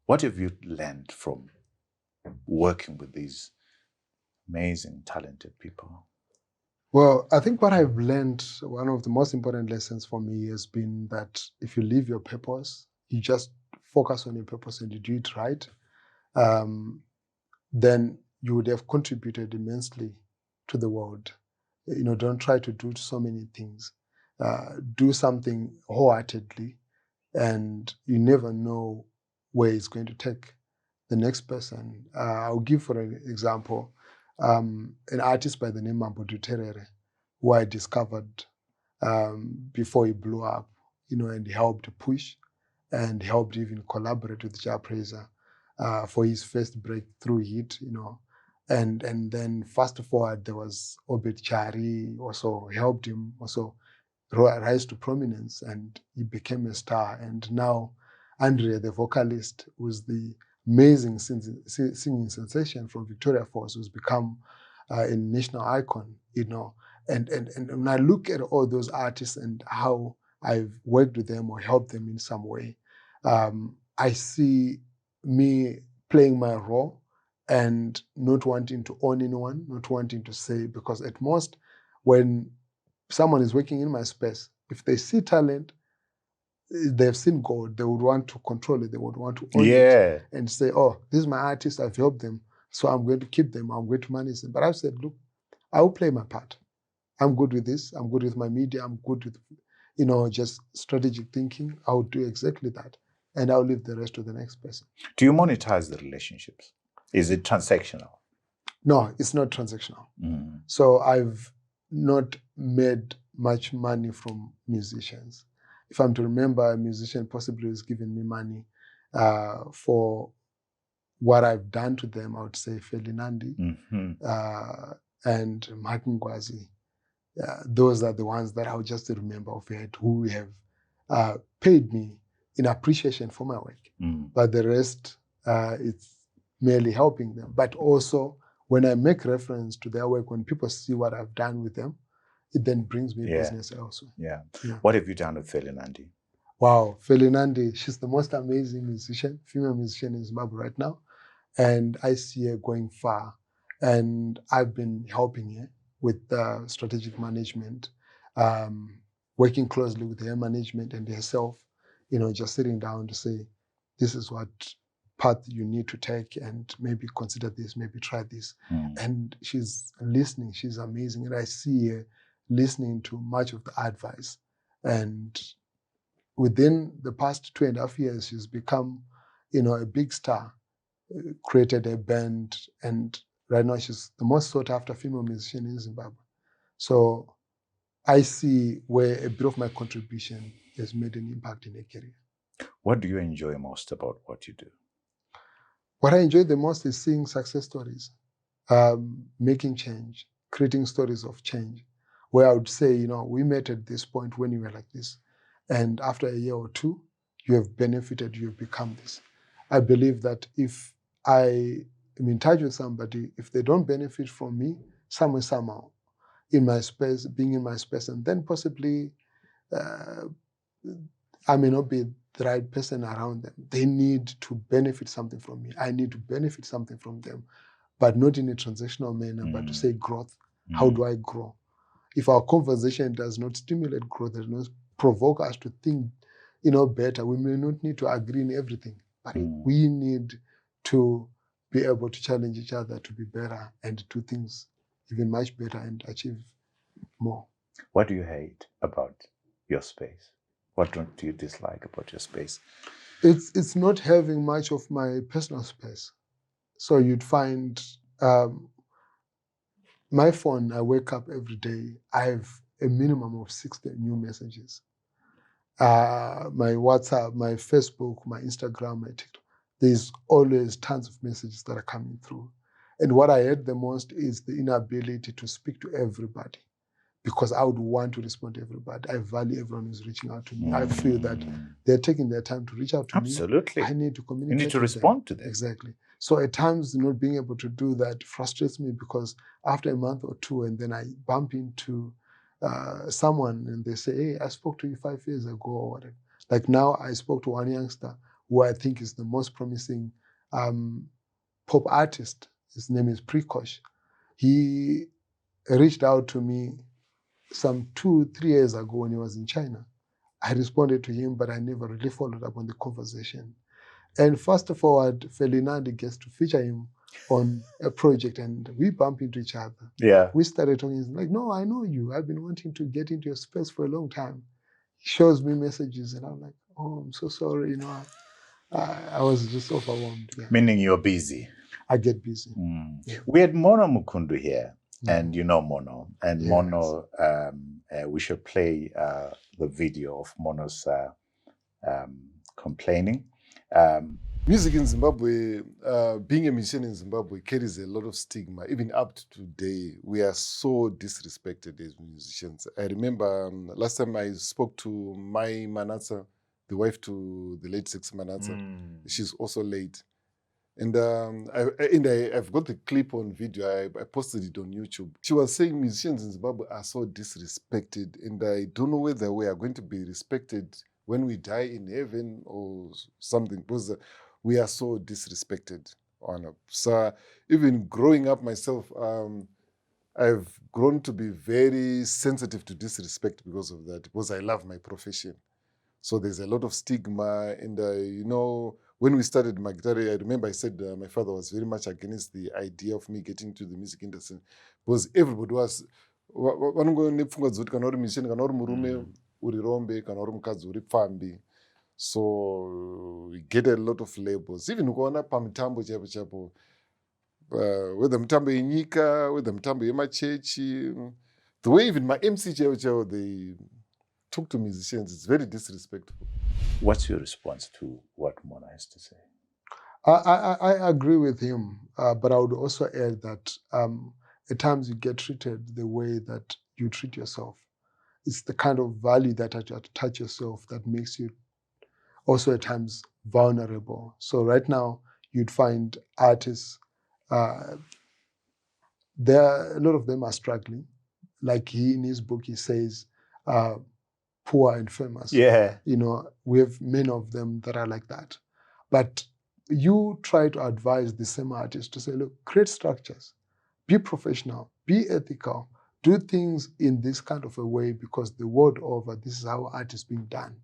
What have you learned from working with these amazing, talented people? Well, I think what I've learned, one of the most important lessons for me has been that if you live your purpose, you just focus on your purpose and you do it right, then you would have contributed immensely to the world. You know, don't try to do so many things. Do something wholeheartedly, and you never know where it's going to take the next person. I'll give, for an example, an artist by the name of Terere, who I discovered before he blew up, you know, and helped push and helped even collaborate with Jah Prayzah for his first breakthrough hit, you know. And then fast forward, there was Obed Chari also helped him also rise to prominence, and he became a star. And now Andrea, the vocalist, who's the amazing singing sensation from Victoria Falls, who's become a national icon, you know. And when I look at all those artists and how I've worked with them or helped them in some way, I see me playing my role and not wanting to own anyone, not wanting to say, because at most, when someone is working in my space, if they see talent, they've seen God, they would want to control it, they would want to own it and say, oh, this is my artist, I've helped them, so I'm going to keep them, I'm going to manage them. But I've said, look, I will play my part. I'm good with this, I'm good with my media, I'm good with, you know, just strategic thinking. I'll do exactly that. And I'll leave the rest to the next person. Do you monetize the relationships? Is it transactional? No, it's not transactional. So I've not made much money from musicians. If I'm to remember, a musician possibly is giving me money for what I've done to them, I would say Felinandi and Makingwazi. Those are the ones that I'll just remember of it, who have paid me in appreciation for my work. But the rest, it's merely helping them. But also, when I make reference to their work, when people see what I've done with them, it then brings me business also. What have you done with Felinandi? Wow, Felinandi, she's the most amazing musician, female musician in Zimbabwe right now. And I see her going far. And I've been helping her with strategic management, working closely with her management and herself, you know, just sitting down to say, this is what path you need to take, and maybe consider this, maybe try this. And she's listening, she's amazing. And I see her listening to much of the advice. And within the past 2.5 years, she's become, you know, a big star, created a band, and right now she's the most sought after female musician in Zimbabwe. So I see where a bit of my contribution has made an impact in her career. What do you enjoy most about what you do? What I enjoy the most is seeing success stories, making change, creating stories of change, where I would say, you know, we met at this point when you were like this, and after a year or two, you have benefited, you have become this. I believe that if I am in touch with somebody, if they don't benefit from me, somehow, in my space, being in my space, and then possibly I may not be the right person around them. They need to benefit something from me. I need to benefit something from them, but not in a transactional manner, but to say growth. How do I grow? If our conversation does not stimulate growth, does not provoke us to think, you know, better, we may not need to agree in everything, but we need to be able to challenge each other to be better and do things even much better and achieve more. What do you hate about your space? What do you dislike about your space? It's not having much of my personal space. So you'd find my phone, I wake up every day, I have a minimum of 60 new messages. My WhatsApp, my Facebook, my Instagram, my TikTok, there's always tons of messages that are coming through. And what I hate the most is the inability to speak to everybody, because I would want to respond to everybody. I value everyone who's reaching out to me. I feel that they're taking their time to reach out to me. Absolutely. I need to communicate. You need to respond to them. Exactly. So at times, not being able to do that frustrates me, because after a month or two, and then I bump into someone and they say, hey, I spoke to you 5 years ago or whatever. Like now, I spoke to one youngster who I think is the most promising pop artist. His name is Prekosh. He reached out to me some 2-3 years ago when he was in China. I responded to him, but I never really followed up on the conversation. And fast forward, Felinandi gets to feature him on a project, and we bump into each other. Yeah. We started talking. He's like, no, I know you. I've been wanting to get into your space for a long time. He shows me messages, and I'm like, oh, I'm so sorry. You know, I was just overwhelmed. Yeah. Meaning you're busy. I get busy. Yeah. We had Mono Mukundu here, and you know Mono. And Yes. Mono, we should play the video of Mono's complaining. Music in Zimbabwe, being a musician in Zimbabwe carries a lot of stigma. Even up to today, we are so disrespected as musicians. I remember last time I spoke to Mai Manatsa, the wife to the late Six Manatsa. She's also late. And I've got the clip on video. I posted it on YouTube. She was saying musicians in Zimbabwe are so disrespected, and I don't know whether we are going to be respected when we die in heaven or something, because we are so disrespected. So even growing up myself, I've grown to be very sensitive to disrespect because of that, because I love my profession. So there's a lot of stigma. And, when we started my guitar, I remember I said my father was very much against the idea of me getting into the music industry, because everybody was, so we get a lot of labels. Even ukaona pamutambo chapo chapo, whether mutambo yenyika, whether mutambo yemachechi, the way even my MC chapo chapo, they talk to musicians, it's very disrespectful. What's your response to what Mona has to say? I agree with him, but I would also add that at times you get treated the way that you treat yourself. It's the kind of value that you attach yourself that makes you also at times vulnerable. So right now, you'd find artists, a lot of them are struggling. Like he, in his book, he says, poor and famous. Yeah. We have many of them that are like that. But you try to advise the same artist to say, look, create structures, be professional, be ethical, do things in this kind of a way, because the world over, this is how art is being done.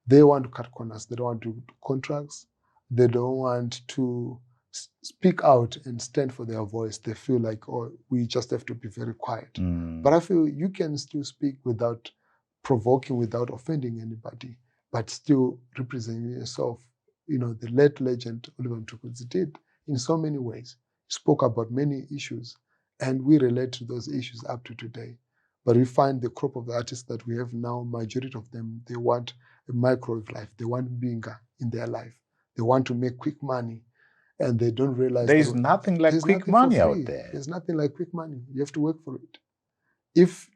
They want to cut corners. They don't want to do contracts. They don't want to speak out and stand for their voice. They feel like, we just have to be very quiet. But I feel you can still speak without provoking, without offending anybody, but still representing yourself. The late legend Oliver Mtukudzi did in so many ways. He spoke about many issues, and we relate to those issues up to today. But we find the crop of the artists that we have now, majority of them, they want a microwave life. They want binga in their life. They want to make quick money, and they don't realize there's nothing like quick money out there. There's nothing like quick money. You have to work for it. If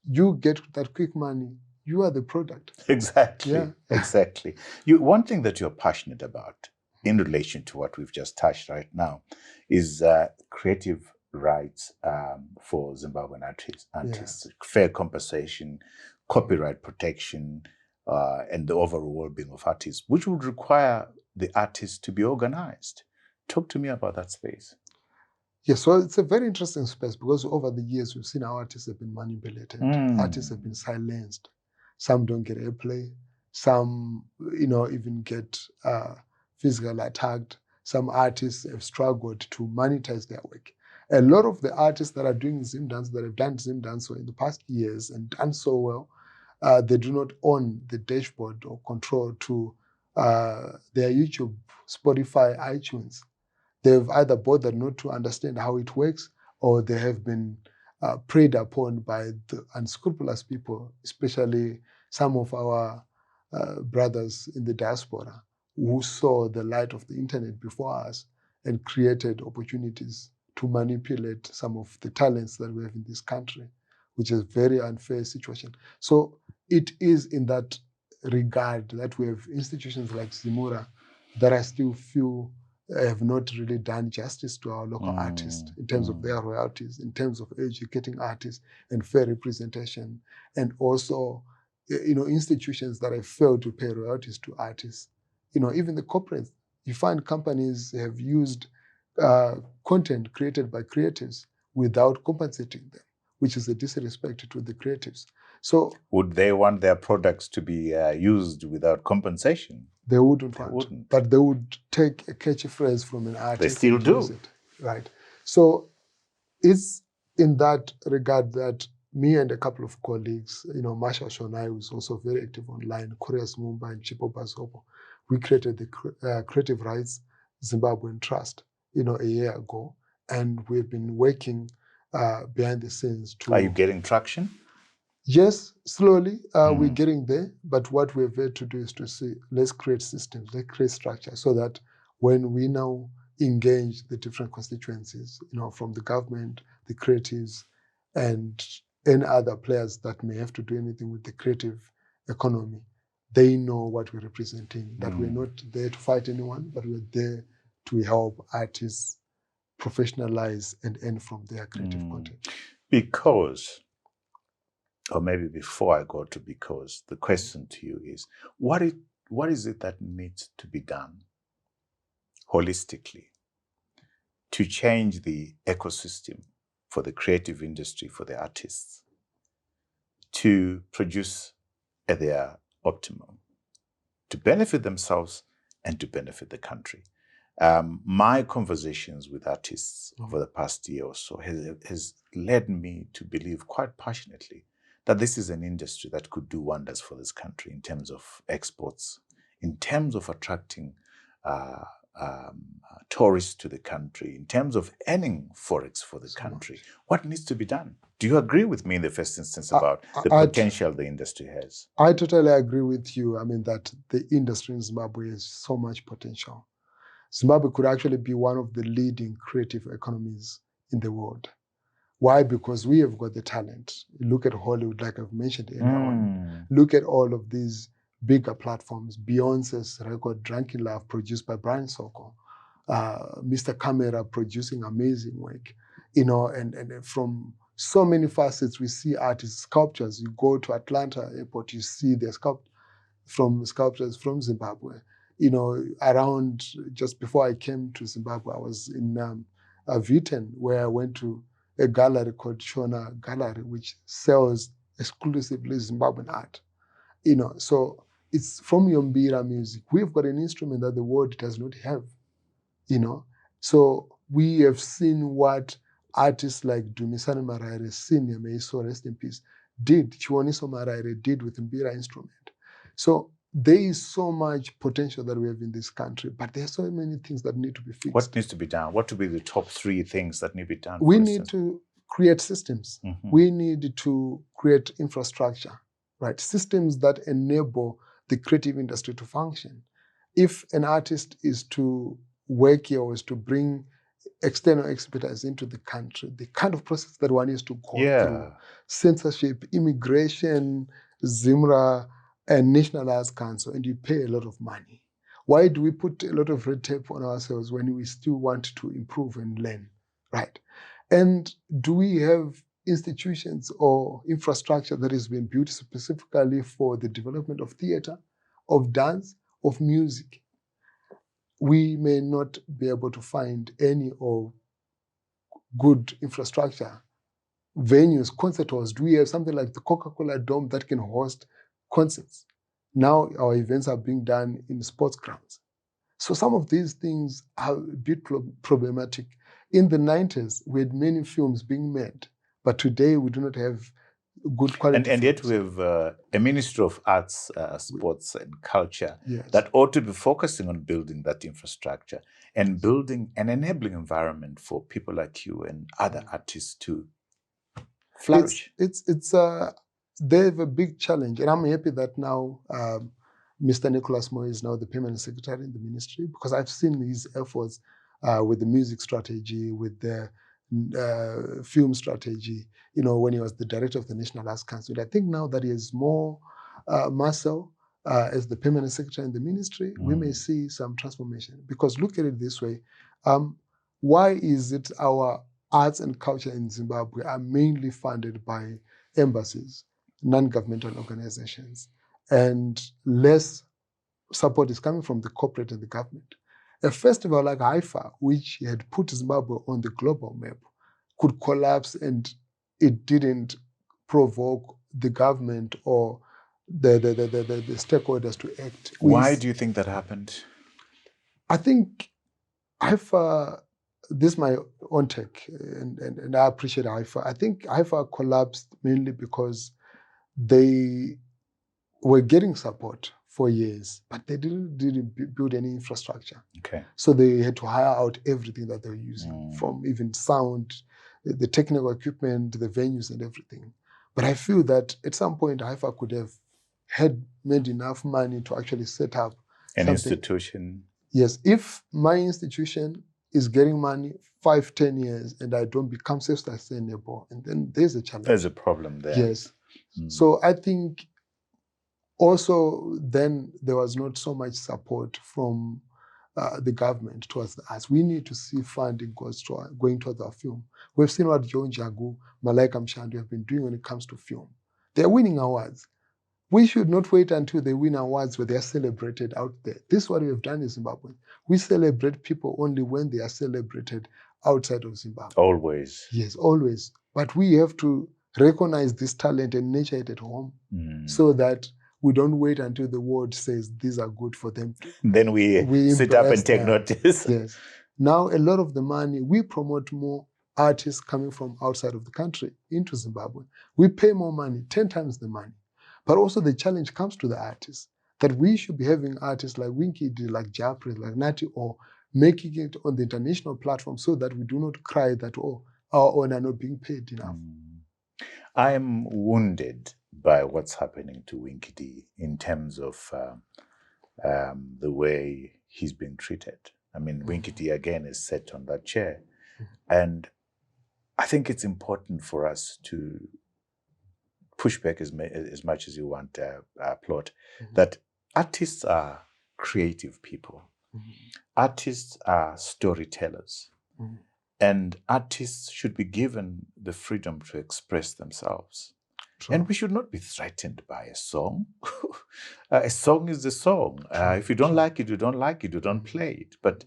you get that quick money, you are the product. Exactly. Yeah. Exactly. One thing that you're passionate about in relation to what we've just touched right now is creative rights for Zimbabwean artists, fair compensation, copyright protection, and the overall well-being of artists, which would require the artists to be organized. Talk to me about that space. Yes, well, it's a very interesting space, because over the years, we've seen our artists have been manipulated. Artists have been silenced. Some don't get airplay. Some, even get physically attacked. Some artists have struggled to monetize their work. A lot of the artists that are doing Zim Dance, that have done Zim Dance in the past years and done so well, they do not own the dashboard or control to their YouTube, Spotify, iTunes. They've either bothered not to understand how it works, or they have been preyed upon by the unscrupulous people, especially some of our brothers in the diaspora who saw the light of the internet before us and created opportunities to manipulate some of the talents that we have in this country, which is a very unfair situation. So it is in that regard that we have institutions like Zimura that I still feel have not really done justice to our local artists in terms of their royalties, in terms of educating artists and fair representation, and also, institutions that have failed to pay royalties to artists. Even the corporates, you find companies have used content created by creatives without compensating them, which is a disrespect to the creatives. So, would they want their products to be used without compensation? They wouldn't want, but they would take a catchy phrase from an artist. They still do. Use it, right? So it's in that regard that me and a couple of colleagues, Masha Shonai, who's also very active online, Korea's Mumbai and Chipo Basopo, we created the Creative Rights Zimbabwean Trust, a year ago, and we've been working behind the scenes to. Are you getting traction? Yes, slowly we're getting there. But what we've had to do is to say, let's create systems, let's create structure, so that when we now engage the different constituencies, from the government, the creatives, and any other players that may have to do anything with the creative economy, they know what we're representing, that we're not there to fight anyone, but we're there to help artists professionalize and earn from their creative content. Because, or maybe before I go to because, the question to you is, what is it that needs to be done holistically to change the ecosystem for the creative industry, for the artists, to produce at their optimum, to benefit themselves and to benefit the country? My conversations with artists over the past year or so has led me to believe quite passionately that this is an industry that could do wonders for this country in terms of exports, in terms of attracting tourists to the country, in terms of earning forex for the country. What needs to be done? Do you agree with me in the first instance about the potential the industry has? I totally agree with you. I mean, that the industry in Zimbabwe has so much potential. Zimbabwe could actually be one of the leading creative economies in the world. Why? Because we have got the talent. Look at Hollywood, like I've mentioned earlier on. Look at all of these bigger platforms. Beyonce's record, Drunk in Love, produced by Brian Soko. Mr. Camera producing amazing work. And from so many facets, we see artists, sculptures. You go to Atlanta Airport, you see their sculptures from Zimbabwe. Around just before I came to Zimbabwe, I was in Witten, where I went to a gallery called Shona Gallery, which sells exclusively Zimbabwean art. So it's from Yombira music. We've got an instrument that the world does not have. So we have seen what artists like Dumisani Marare, Senior, may he so rest in peace, did. Chiwoniso Marare did with Mbira instrument. So there is so much potential that we have in this country, but there are so many things that need to be fixed. What needs to be done? What would be the top 3 things that need to be done? We need to create systems. We need to create infrastructure, right? Systems that enable the creative industry to function. If an artist is to work here or is to bring external expertise into the country, the kind of process that one is to go through, censorship, immigration, ZIMRA, and National Arts Council, and you pay a lot of money. Why do we put a lot of red tape on ourselves when we still want to improve and learn, right? And do we have institutions or infrastructure that has been built specifically for the development of theater, of dance, of music? We may not be able to find any or good infrastructure, venues, concert halls. Do we have something like the Coca-Cola Dome that can host concerts? Now our events are being done in sports grounds. So some of these things are a bit problematic. In the 90s, we had many films being made, but today we do not have good quality and yet films. we have a Ministry of Arts, Sports and Culture that ought to be focusing on building that infrastructure and building an enabling environment for people like you and other artists to flourish. They have a big challenge, and I'm happy that now Mr. Nicholas Moy is now the permanent secretary in the ministry, because I've seen his efforts with the music strategy, with the film strategy, when he was the director of the National Arts Council. I think now that he has more muscle as the permanent secretary in the ministry, we may see some transformation. Because look at it this way, why is it our arts and culture in Zimbabwe are mainly funded by embassies, non-governmental organizations, and less support is coming from the corporate and the government? A festival like HIFA, which had put Zimbabwe on the global map, could collapse, and it didn't provoke the government or the stakeholders to act. Why do you think that happened? I think HIFA, this is my own take, and I appreciate HIFA. I think HIFA collapsed mainly because they were getting support for years, but they didn't build any infrastructure. Okay. So they had to hire out everything that they were using, from even sound, the technical equipment, the venues and everything. But I feel that at some point, HIFA could have made enough money to actually set up an institution. Yes, if my institution is getting money 5-10 years and I don't become self-sustainable, and then there's a challenge. There's a problem there. Yes. So I think also then there was not so much support from the government towards us. We need to see funding going towards our film. We've seen what Joe Njagu, Malaika Mshandu have been doing when it comes to film. They're winning awards. We should not wait until they win awards where they are celebrated out there. This is what we have done in Zimbabwe. We celebrate people only when they are celebrated outside of Zimbabwe. Always. Yes, always. But we have to recognize this talent and nurture it at home so that we don't wait until the world says these are good for them. Then we sit up and take notice. Yes. Now, a lot of the money, we promote more artists coming from outside of the country into Zimbabwe. We pay more money, 10 times the money. But also the challenge comes to the artists, that we should be having artists like Winky D, like Jah Prayzah, like Nutty O, making it on the international platform so that we do not cry that, oh, our own are not being paid enough. I am wounded by what's happening to Winky D in terms of the way he's being treated. I mean, Winky D again is set on that chair. And I think it's important for us to push back as much as you want, Plot, that artists are creative people. Artists are storytellers. And artists should be given the freedom to express themselves. True. And we should not be threatened by a song. A song is a song. If you don't like it, you don't like it, you don't play it. But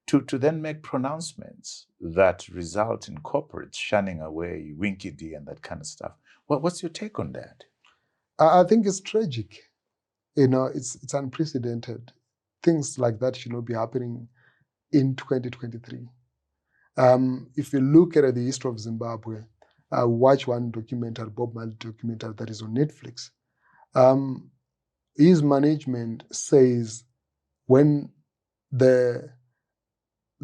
to then make pronouncements that result in corporates shunning away Winky D and that kind of stuff. Well, what's your take on that? I think it's tragic. You know, it's unprecedented. Things like that should not be happening in 2023. If you look at the history of Zimbabwe, watch one documentary, Bob Marley documentary that is on Netflix. His management says when the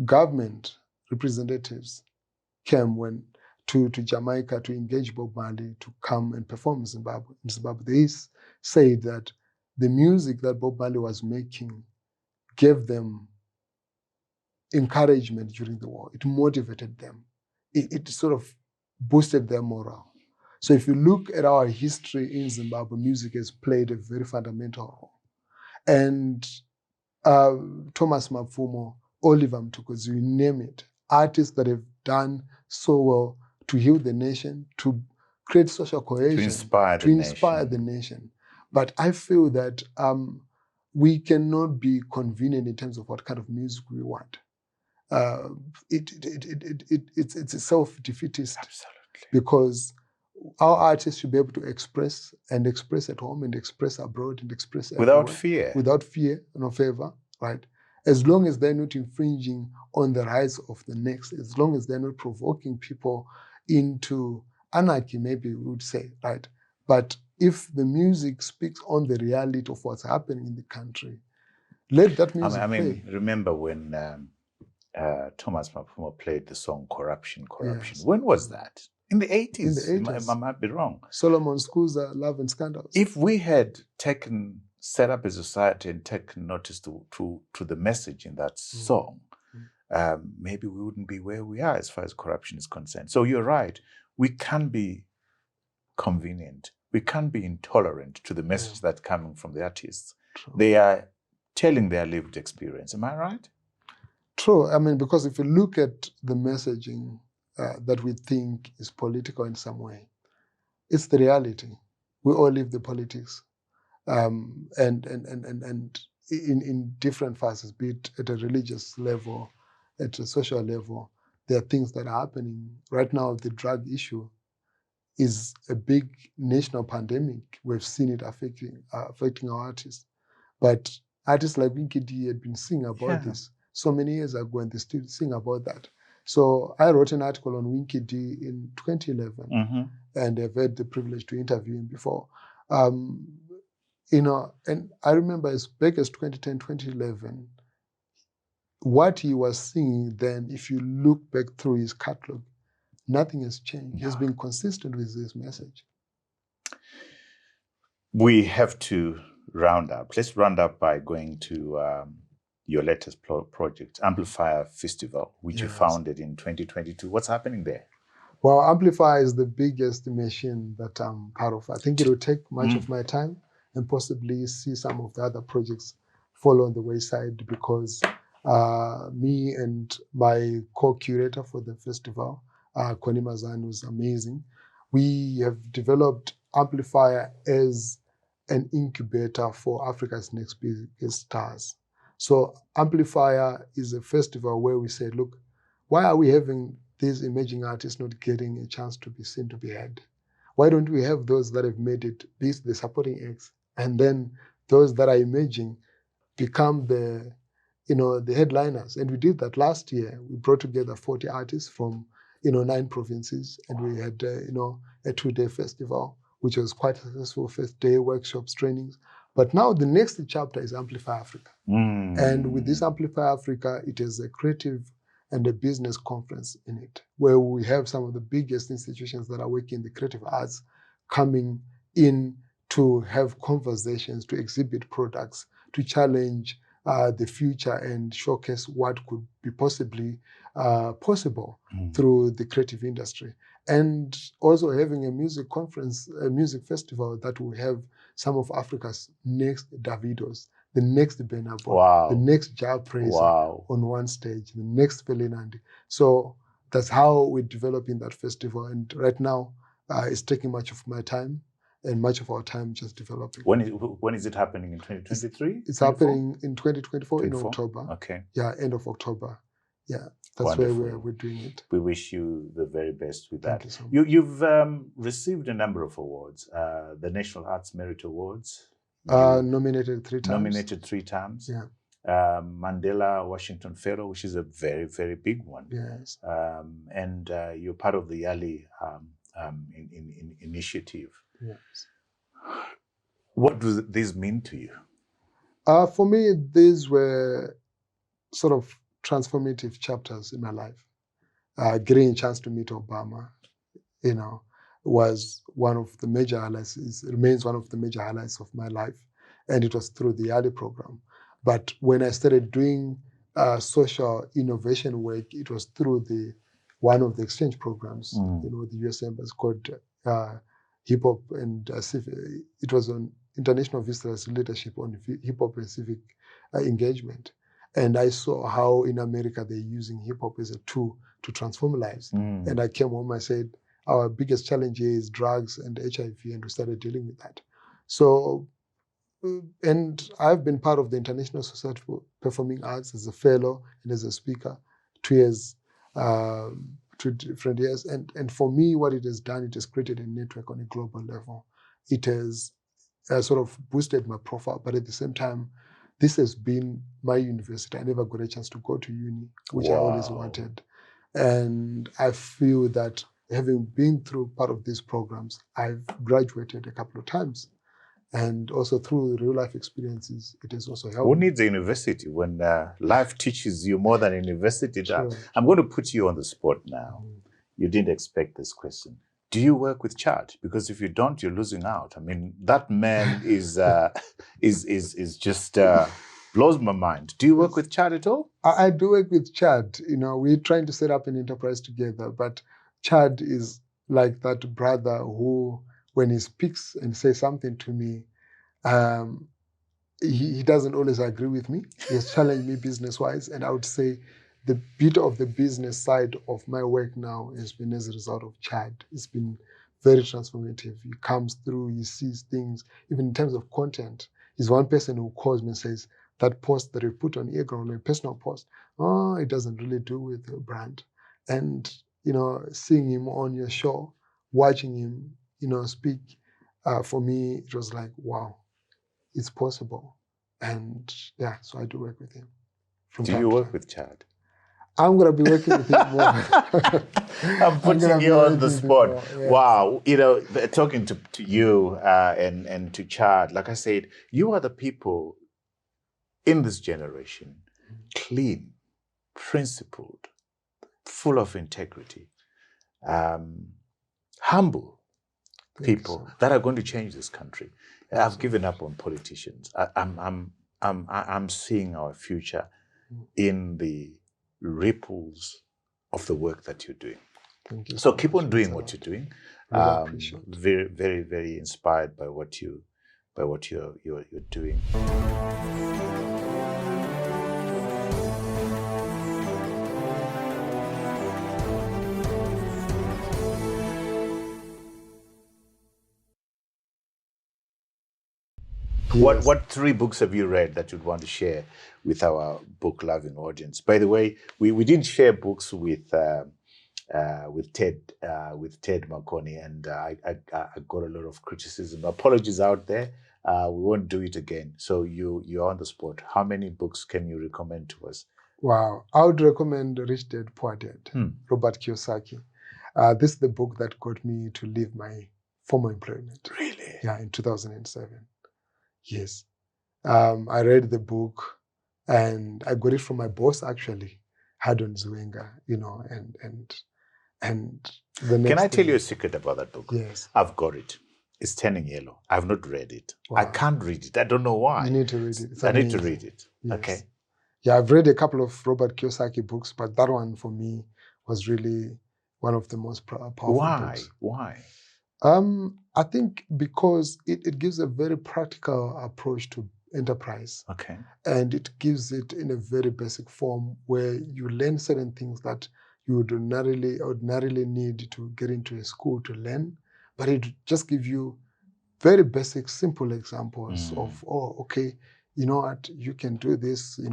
government representatives came to Jamaica to engage Bob Marley to come and perform in Zimbabwe, they said that the music that Bob Marley was making gave them encouragement during the war. It motivated them. It sort of boosted their morale. So if you look at our history in Zimbabwe, music has played a very fundamental role. And Thomas Mapfumo, Oliver Mtukudzi, you name it, artists that have done so well to heal the nation, to create social cohesion, to inspire the nation. But I feel that we cannot be convenient in terms of what kind of music we want. It's a self-defeatist. Absolutely. Because our artists should be able to express at home and express abroad and express without everywhere. fear. Without fear, no favor, right? As long as they're not infringing on the rights of the next, as long as they're not provoking people into anarchy, maybe we would say, right? But if the music speaks on the reality of what's happening in the country, let that music play. Remember when Thomas Mapfumo played the song Corruption. Yes. When was that? In the 80s. In the 80s. I might be wrong. Solomon Skuza, Love and Scandals. If we had set up a society and taken notice to the message in that song, maybe we wouldn't be where we are as far as corruption is concerned. So you're right. We can be convenient. We can be intolerant to the message that's coming from the artists. True. They are telling their lived experience. Am I right? True. I mean, because if you look at the messaging that we think is political in some way, it's the reality. We all live the politics, and in different facets, be it at a religious level, at a social level. There are things that are happening right now. The drug issue is a big national pandemic. We've seen it affecting our artists, but artists like Winky D had been singing about this so many years ago, and they still sing about that. So I wrote an article on Winky D in 2011, and I've had the privilege to interview him before. And I remember as back as 2010, 2011, what he was singing then, if you look back through his catalog, nothing has changed. He has been consistent with this message. We have to round up. Let's round up by going to your latest project, Amplifier Festival, which you founded in 2022. What's happening there? Well, Amplifier is the biggest machine that I'm part of. I think it will take much of my time and possibly see some of the other projects follow on the wayside because me and my co-curator for the festival, Kwani Mazan, who's amazing, we have developed Amplifier as an incubator for Africa's next biggest stars. So Amplifier is a festival where we say, look, why are we having these emerging artists not getting a chance to be seen, to be heard? Why don't we have those that have made it, be the supporting acts, and then those that are emerging become the headliners? And we did that last year. We brought together 40 artists from 9 provinces, and we had a 2-day festival, which was quite successful. First day, workshops, trainings. But now the next chapter is Amplify Africa. And with this Amplify Africa, it is a creative and a business conference in it, where we have some of the biggest institutions that are working in the creative arts coming in to have conversations, to exhibit products, to challenge the future and showcase what could be possibly possible through the creative industry. And also having a music conference, a music festival that will have some of Africa's next Davidos, the next Benabo, the next Jah Prayzah on one stage, the next Felinandi. So that's how we're developing that festival. And right now, it's taking much of my time and much of our time just developing. When is it happening? In 2023? It's happening in 2024 in October. Okay. Yeah, end of October. Yeah, that's Wonderful. where we're doing it. We wish you the very best with that. Thank you so much. You've received a number of awards, the National Arts Merit Awards. Nominated 3 times. Nominated 3 times. Yeah. Mandela Washington Fellow, which is a very, very big one. Yes. And you're part of the Yali initiative. Yes. What does this mean to you? For me, these were sort of transformative chapters in my life. Getting a chance to meet Obama, was one of the major highlights. It remains one of the major highlights of my life, and it was through the Yali program. But when I started doing social innovation work, it was through one of the exchange programs. The U.S. Embassy called Hip Hop and Civic. It was on International Visitors Leadership on Hip Hop and Civic Engagement. And I saw how in America they're using hip hop as a tool to transform lives. And I came home, I said, our biggest challenge here is drugs and HIV, and we started dealing with that. So, and I've been part of the International Society for Performing Arts as a fellow and as a speaker, 2 years, 2 different years. And for me, what it has done, it has created a network on a global level. It has sort of boosted my profile, but at the same time, this has been my university. I never got a chance to go to uni, which I always wanted. And I feel that having been through part of these programs, I've graduated a couple of times. And also through real life experiences, it has also helped. Who needs a university when life teaches you more than a university does? I'm going to put you on the spot now. You didn't expect this question. Do you work with Chad? Because if you don't, you're losing out. I mean, that man is just blows my mind. Do you work with Chad at all? I do work with Chad. We're trying to set up an enterprise together, but Chad is like that brother who, when he speaks and says something to me, he doesn't always agree with me. He has challenged me business-wise, and I would say the bit of the business side of my work now has been as a result of Chad. It's been very transformative. He comes through, he sees things, even in terms of content. He's one person who calls me and says, that post that you put on EarGround, a personal post, it doesn't really do with the brand. And, seeing him on your show, watching him, speak, for me, it was like, wow, it's possible. And yeah, so I do work with him. Do you work with Chad? I'm going to be working with him more. I'm putting you on the spot. Yes. Wow. Talking to you and to Chad, like I said, you are the people in this generation, clean, principled, full of integrity, humble people that are going to change this country. I've given up on politicians. I'm seeing our future in the ripples of the work that you're doing. Thank you So so keep much. on doing Thanks a what lot. you're doing. Really appreciate it. Very, very, very inspired by what you're doing. Yes. What 3 books have you read that you'd want to share with our book-loving audience? By the way, we didn't share books with Ted Makoni, and I got a lot of criticism. Apologies out there. We won't do it again. So you're on the spot. How many books can you recommend to us? Wow. I would recommend Rich Dad, Poor Dad, Robert Kiyosaki. This is the book that got me to leave my former employment. Really? Yeah, in 2007. Yes. I read the book and I got it from my boss, actually, Hadon Zwenga, and the next Can I tell thing- you a secret about that book? Yes. I've got it. It's turning yellow. I've not read it. I Wow. can't read it. I don't know why. You need to read it. It's I need to amazing. read it. Yes. Okay. Yeah, I've read a couple of Robert Kiyosaki books, but that one for me was really one of the most powerful books. Why? I think because it gives a very practical approach to enterprise. Okay. And it gives it in a very basic form where you learn certain things that you would ordinarily need to get into a school to learn, but it just gives you very basic, simple examples of, okay, you know what, you can do this, you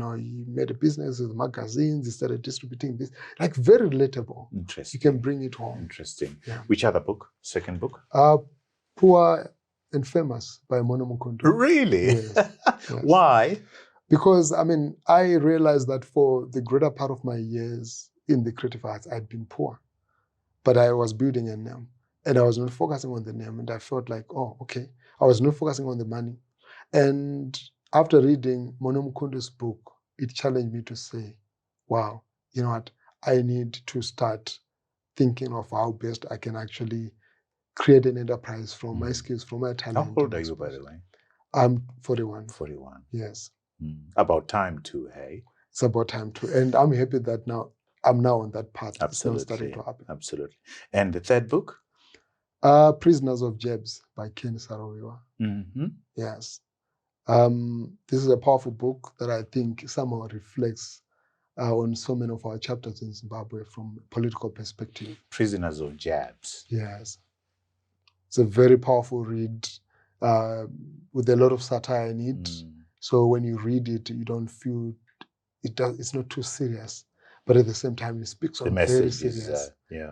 made a business with magazines, you started distributing this, like very relatable. Interesting. You can bring it home. Interesting. Yeah. Which other book? Second book? Poor and Famous by Mono Mukundu. Really? Yes. Yes. Why? Because, I realized that for the greater part of my years in the creative arts, I'd been poor. But I was building a name. And I was not focusing on the name. And I felt like, oh, okay. I was not focusing on the money. And after reading Mono Mukundu's book, it challenged me to say, wow, you know what? I need to start thinking of how best I can actually create an enterprise from my skills, from my talent. How old are you, by the way? I'm 41. 41. Yes. About time too, hey? It's about time too. And I'm happy that now I'm on that path. Absolutely. It's now starting to happen. Absolutely. And the third book? Prisoners of Jebs by Ken Saro-Wiwa. Mm-hmm. Yes. This is a powerful book that I think somehow reflects on so many of our chapters in Zimbabwe from a political perspective. Prisoners of Jebs. Yes. It's a very powerful read with a lot of satire in it. So when you read it, you don't feel it's not too serious. But at the same time, it speaks on very serious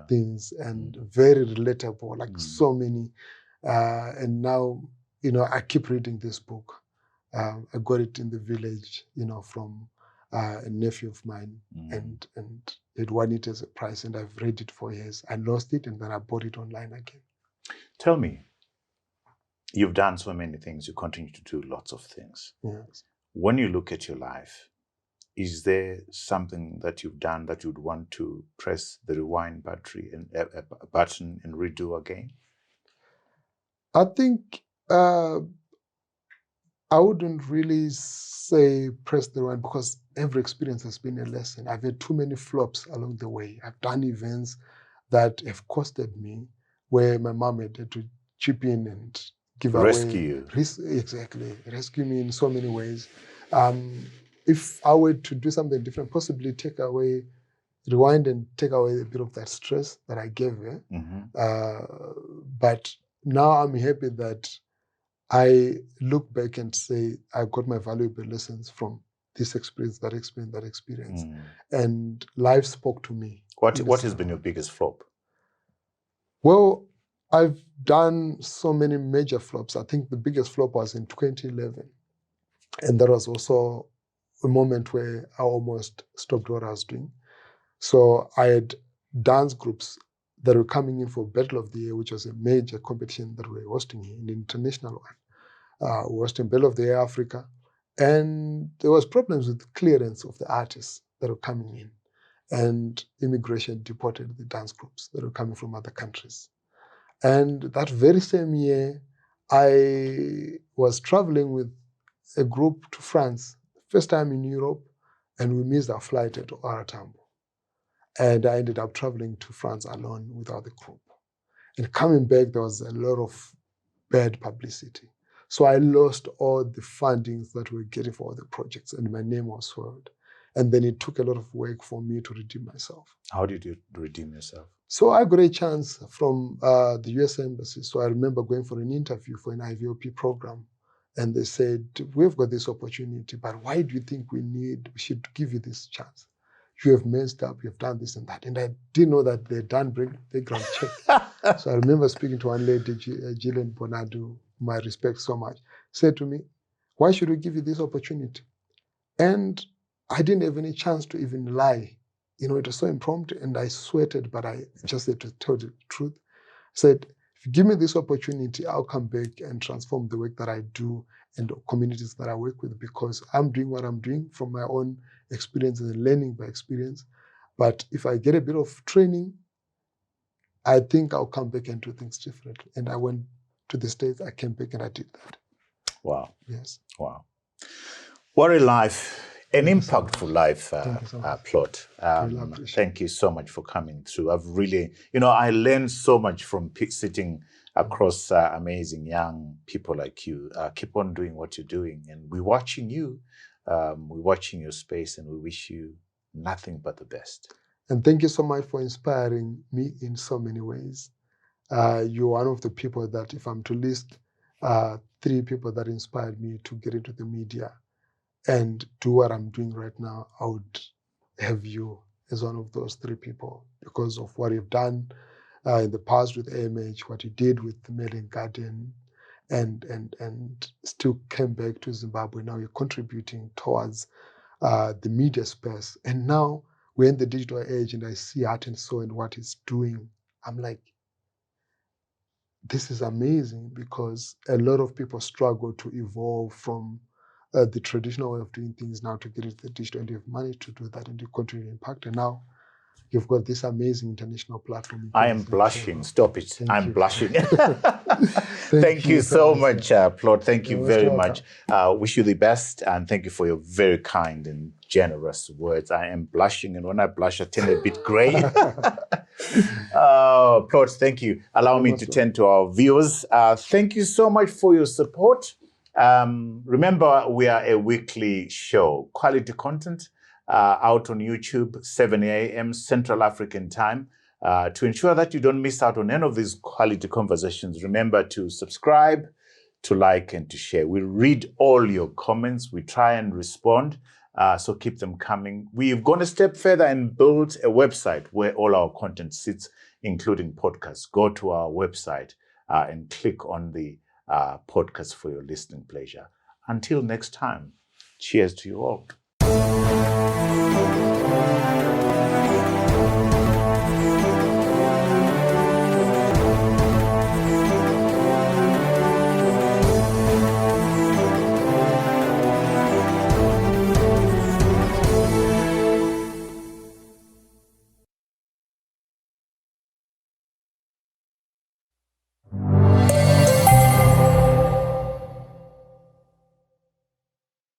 things and very relatable, like so many. And now, I keep reading this book. I got it in the village, from a nephew of mine, and it won it as a prize, and I've read it for years. I lost it, and then I bought it online again. Tell me, you've done so many things. You continue to do lots of things. Yes. When you look at your life, is there something that you've done that you'd want to press the rewind button and redo again? I think I wouldn't really say press the rewind because every experience has been a lesson. I've had too many flops along the way. I've done events that have costed me, where my mom had to chip in and give Rescue away. Exactly. Rescue me in so many ways. If I were to do something different, possibly rewind and take away a bit of that stress that I gave her. But now I'm happy that I look back and say I got my valuable lessons from this experience, that experience. And life spoke to me. What has been your biggest flop? Well, I've done so many major flops. I think the biggest flop was in 2011. And that was also a moment where I almost stopped what I was doing. So I had dance groups that were coming in for Battle of the Year, which was a major competition that we were hosting here, an international one. We were hosting Battle of the Year Africa. And there was problems with clearance of the artists that were coming in. And immigration deported the dance groups that were coming from other countries. And that very same year, I was traveling with a group to France, first time in Europe, and we missed our flight at OR Tambo. And I ended up traveling to France alone without the group. And coming back, there was a lot of bad publicity. So I lost all the fundings that we were getting for all the projects, and my name was soiled. And then it took a lot of work for me to redeem myself. How did you redeem yourself? So I got a chance from the US Embassy. So I remember going for an interview for an IVOP program. And they said, we've got this opportunity, but why do you think we should give you this chance? You have messed up, you have done this and that. And I didn't know that they'd done background check. So I remember speaking to one lady, Gillian Bonadu, whom I respect so much, said to me, why should we give you this opportunity? And I didn't have any chance to even lie. You know, it was so impromptu and I sweated, but I just had to tell the truth. I said, if you give me this opportunity, I'll come back and transform the work that I do and the communities that I work with, because I'm doing what I'm doing from my own experience and learning by experience. But if I get a bit of training, I think I'll come back and do things differently. And I went to the States, I came back and I did that. Wow. Yes. Wow. What a life. An impactful life, Plot. Thank you so much for coming through. I've really, I learned so much from sitting across amazing young people like you. Keep on doing what you're doing. And we're watching you. We're watching your space, and we wish you nothing but the best. And thank you so much for inspiring me in so many ways. You're one of the people that, if I'm to list 3 people that inspired me to get into the media and do what I'm doing right now, I would have you as one of those 3 people, because of what you've done in the past with AMH, what you did with the Mail and Guardian, and still came back to Zimbabwe. Now you're contributing towards the media space. And now we're in the digital age, and I see Heart and Soul and what it's doing. I'm like, this is amazing, because a lot of people struggle to evolve from the traditional way of doing things now to get into the digital, and you've managed to do that and you continue to impact. And now you've got this amazing international platform. I am blushing. Stop it. I'm blushing. Thank Thank you so much, Plot. Thank you very much. Wish you the best, and thank you for your very kind and generous words. I am blushing, and when I blush, I turn a bit gray. Plot, thank you. Allow me to turn to our viewers. Thank you so much for your support. Remember, we are a weekly show, quality content, out on YouTube, 7 a.m. Central African time. To ensure that you don't miss out on any of these quality conversations, remember to subscribe, to like, and to share. We read all your comments. We try and respond, so keep them coming. We've gone a step further and built a website where all our content sits, including podcasts. Go to our website and click on the podcast for your listening pleasure. Until next time, cheers to you all.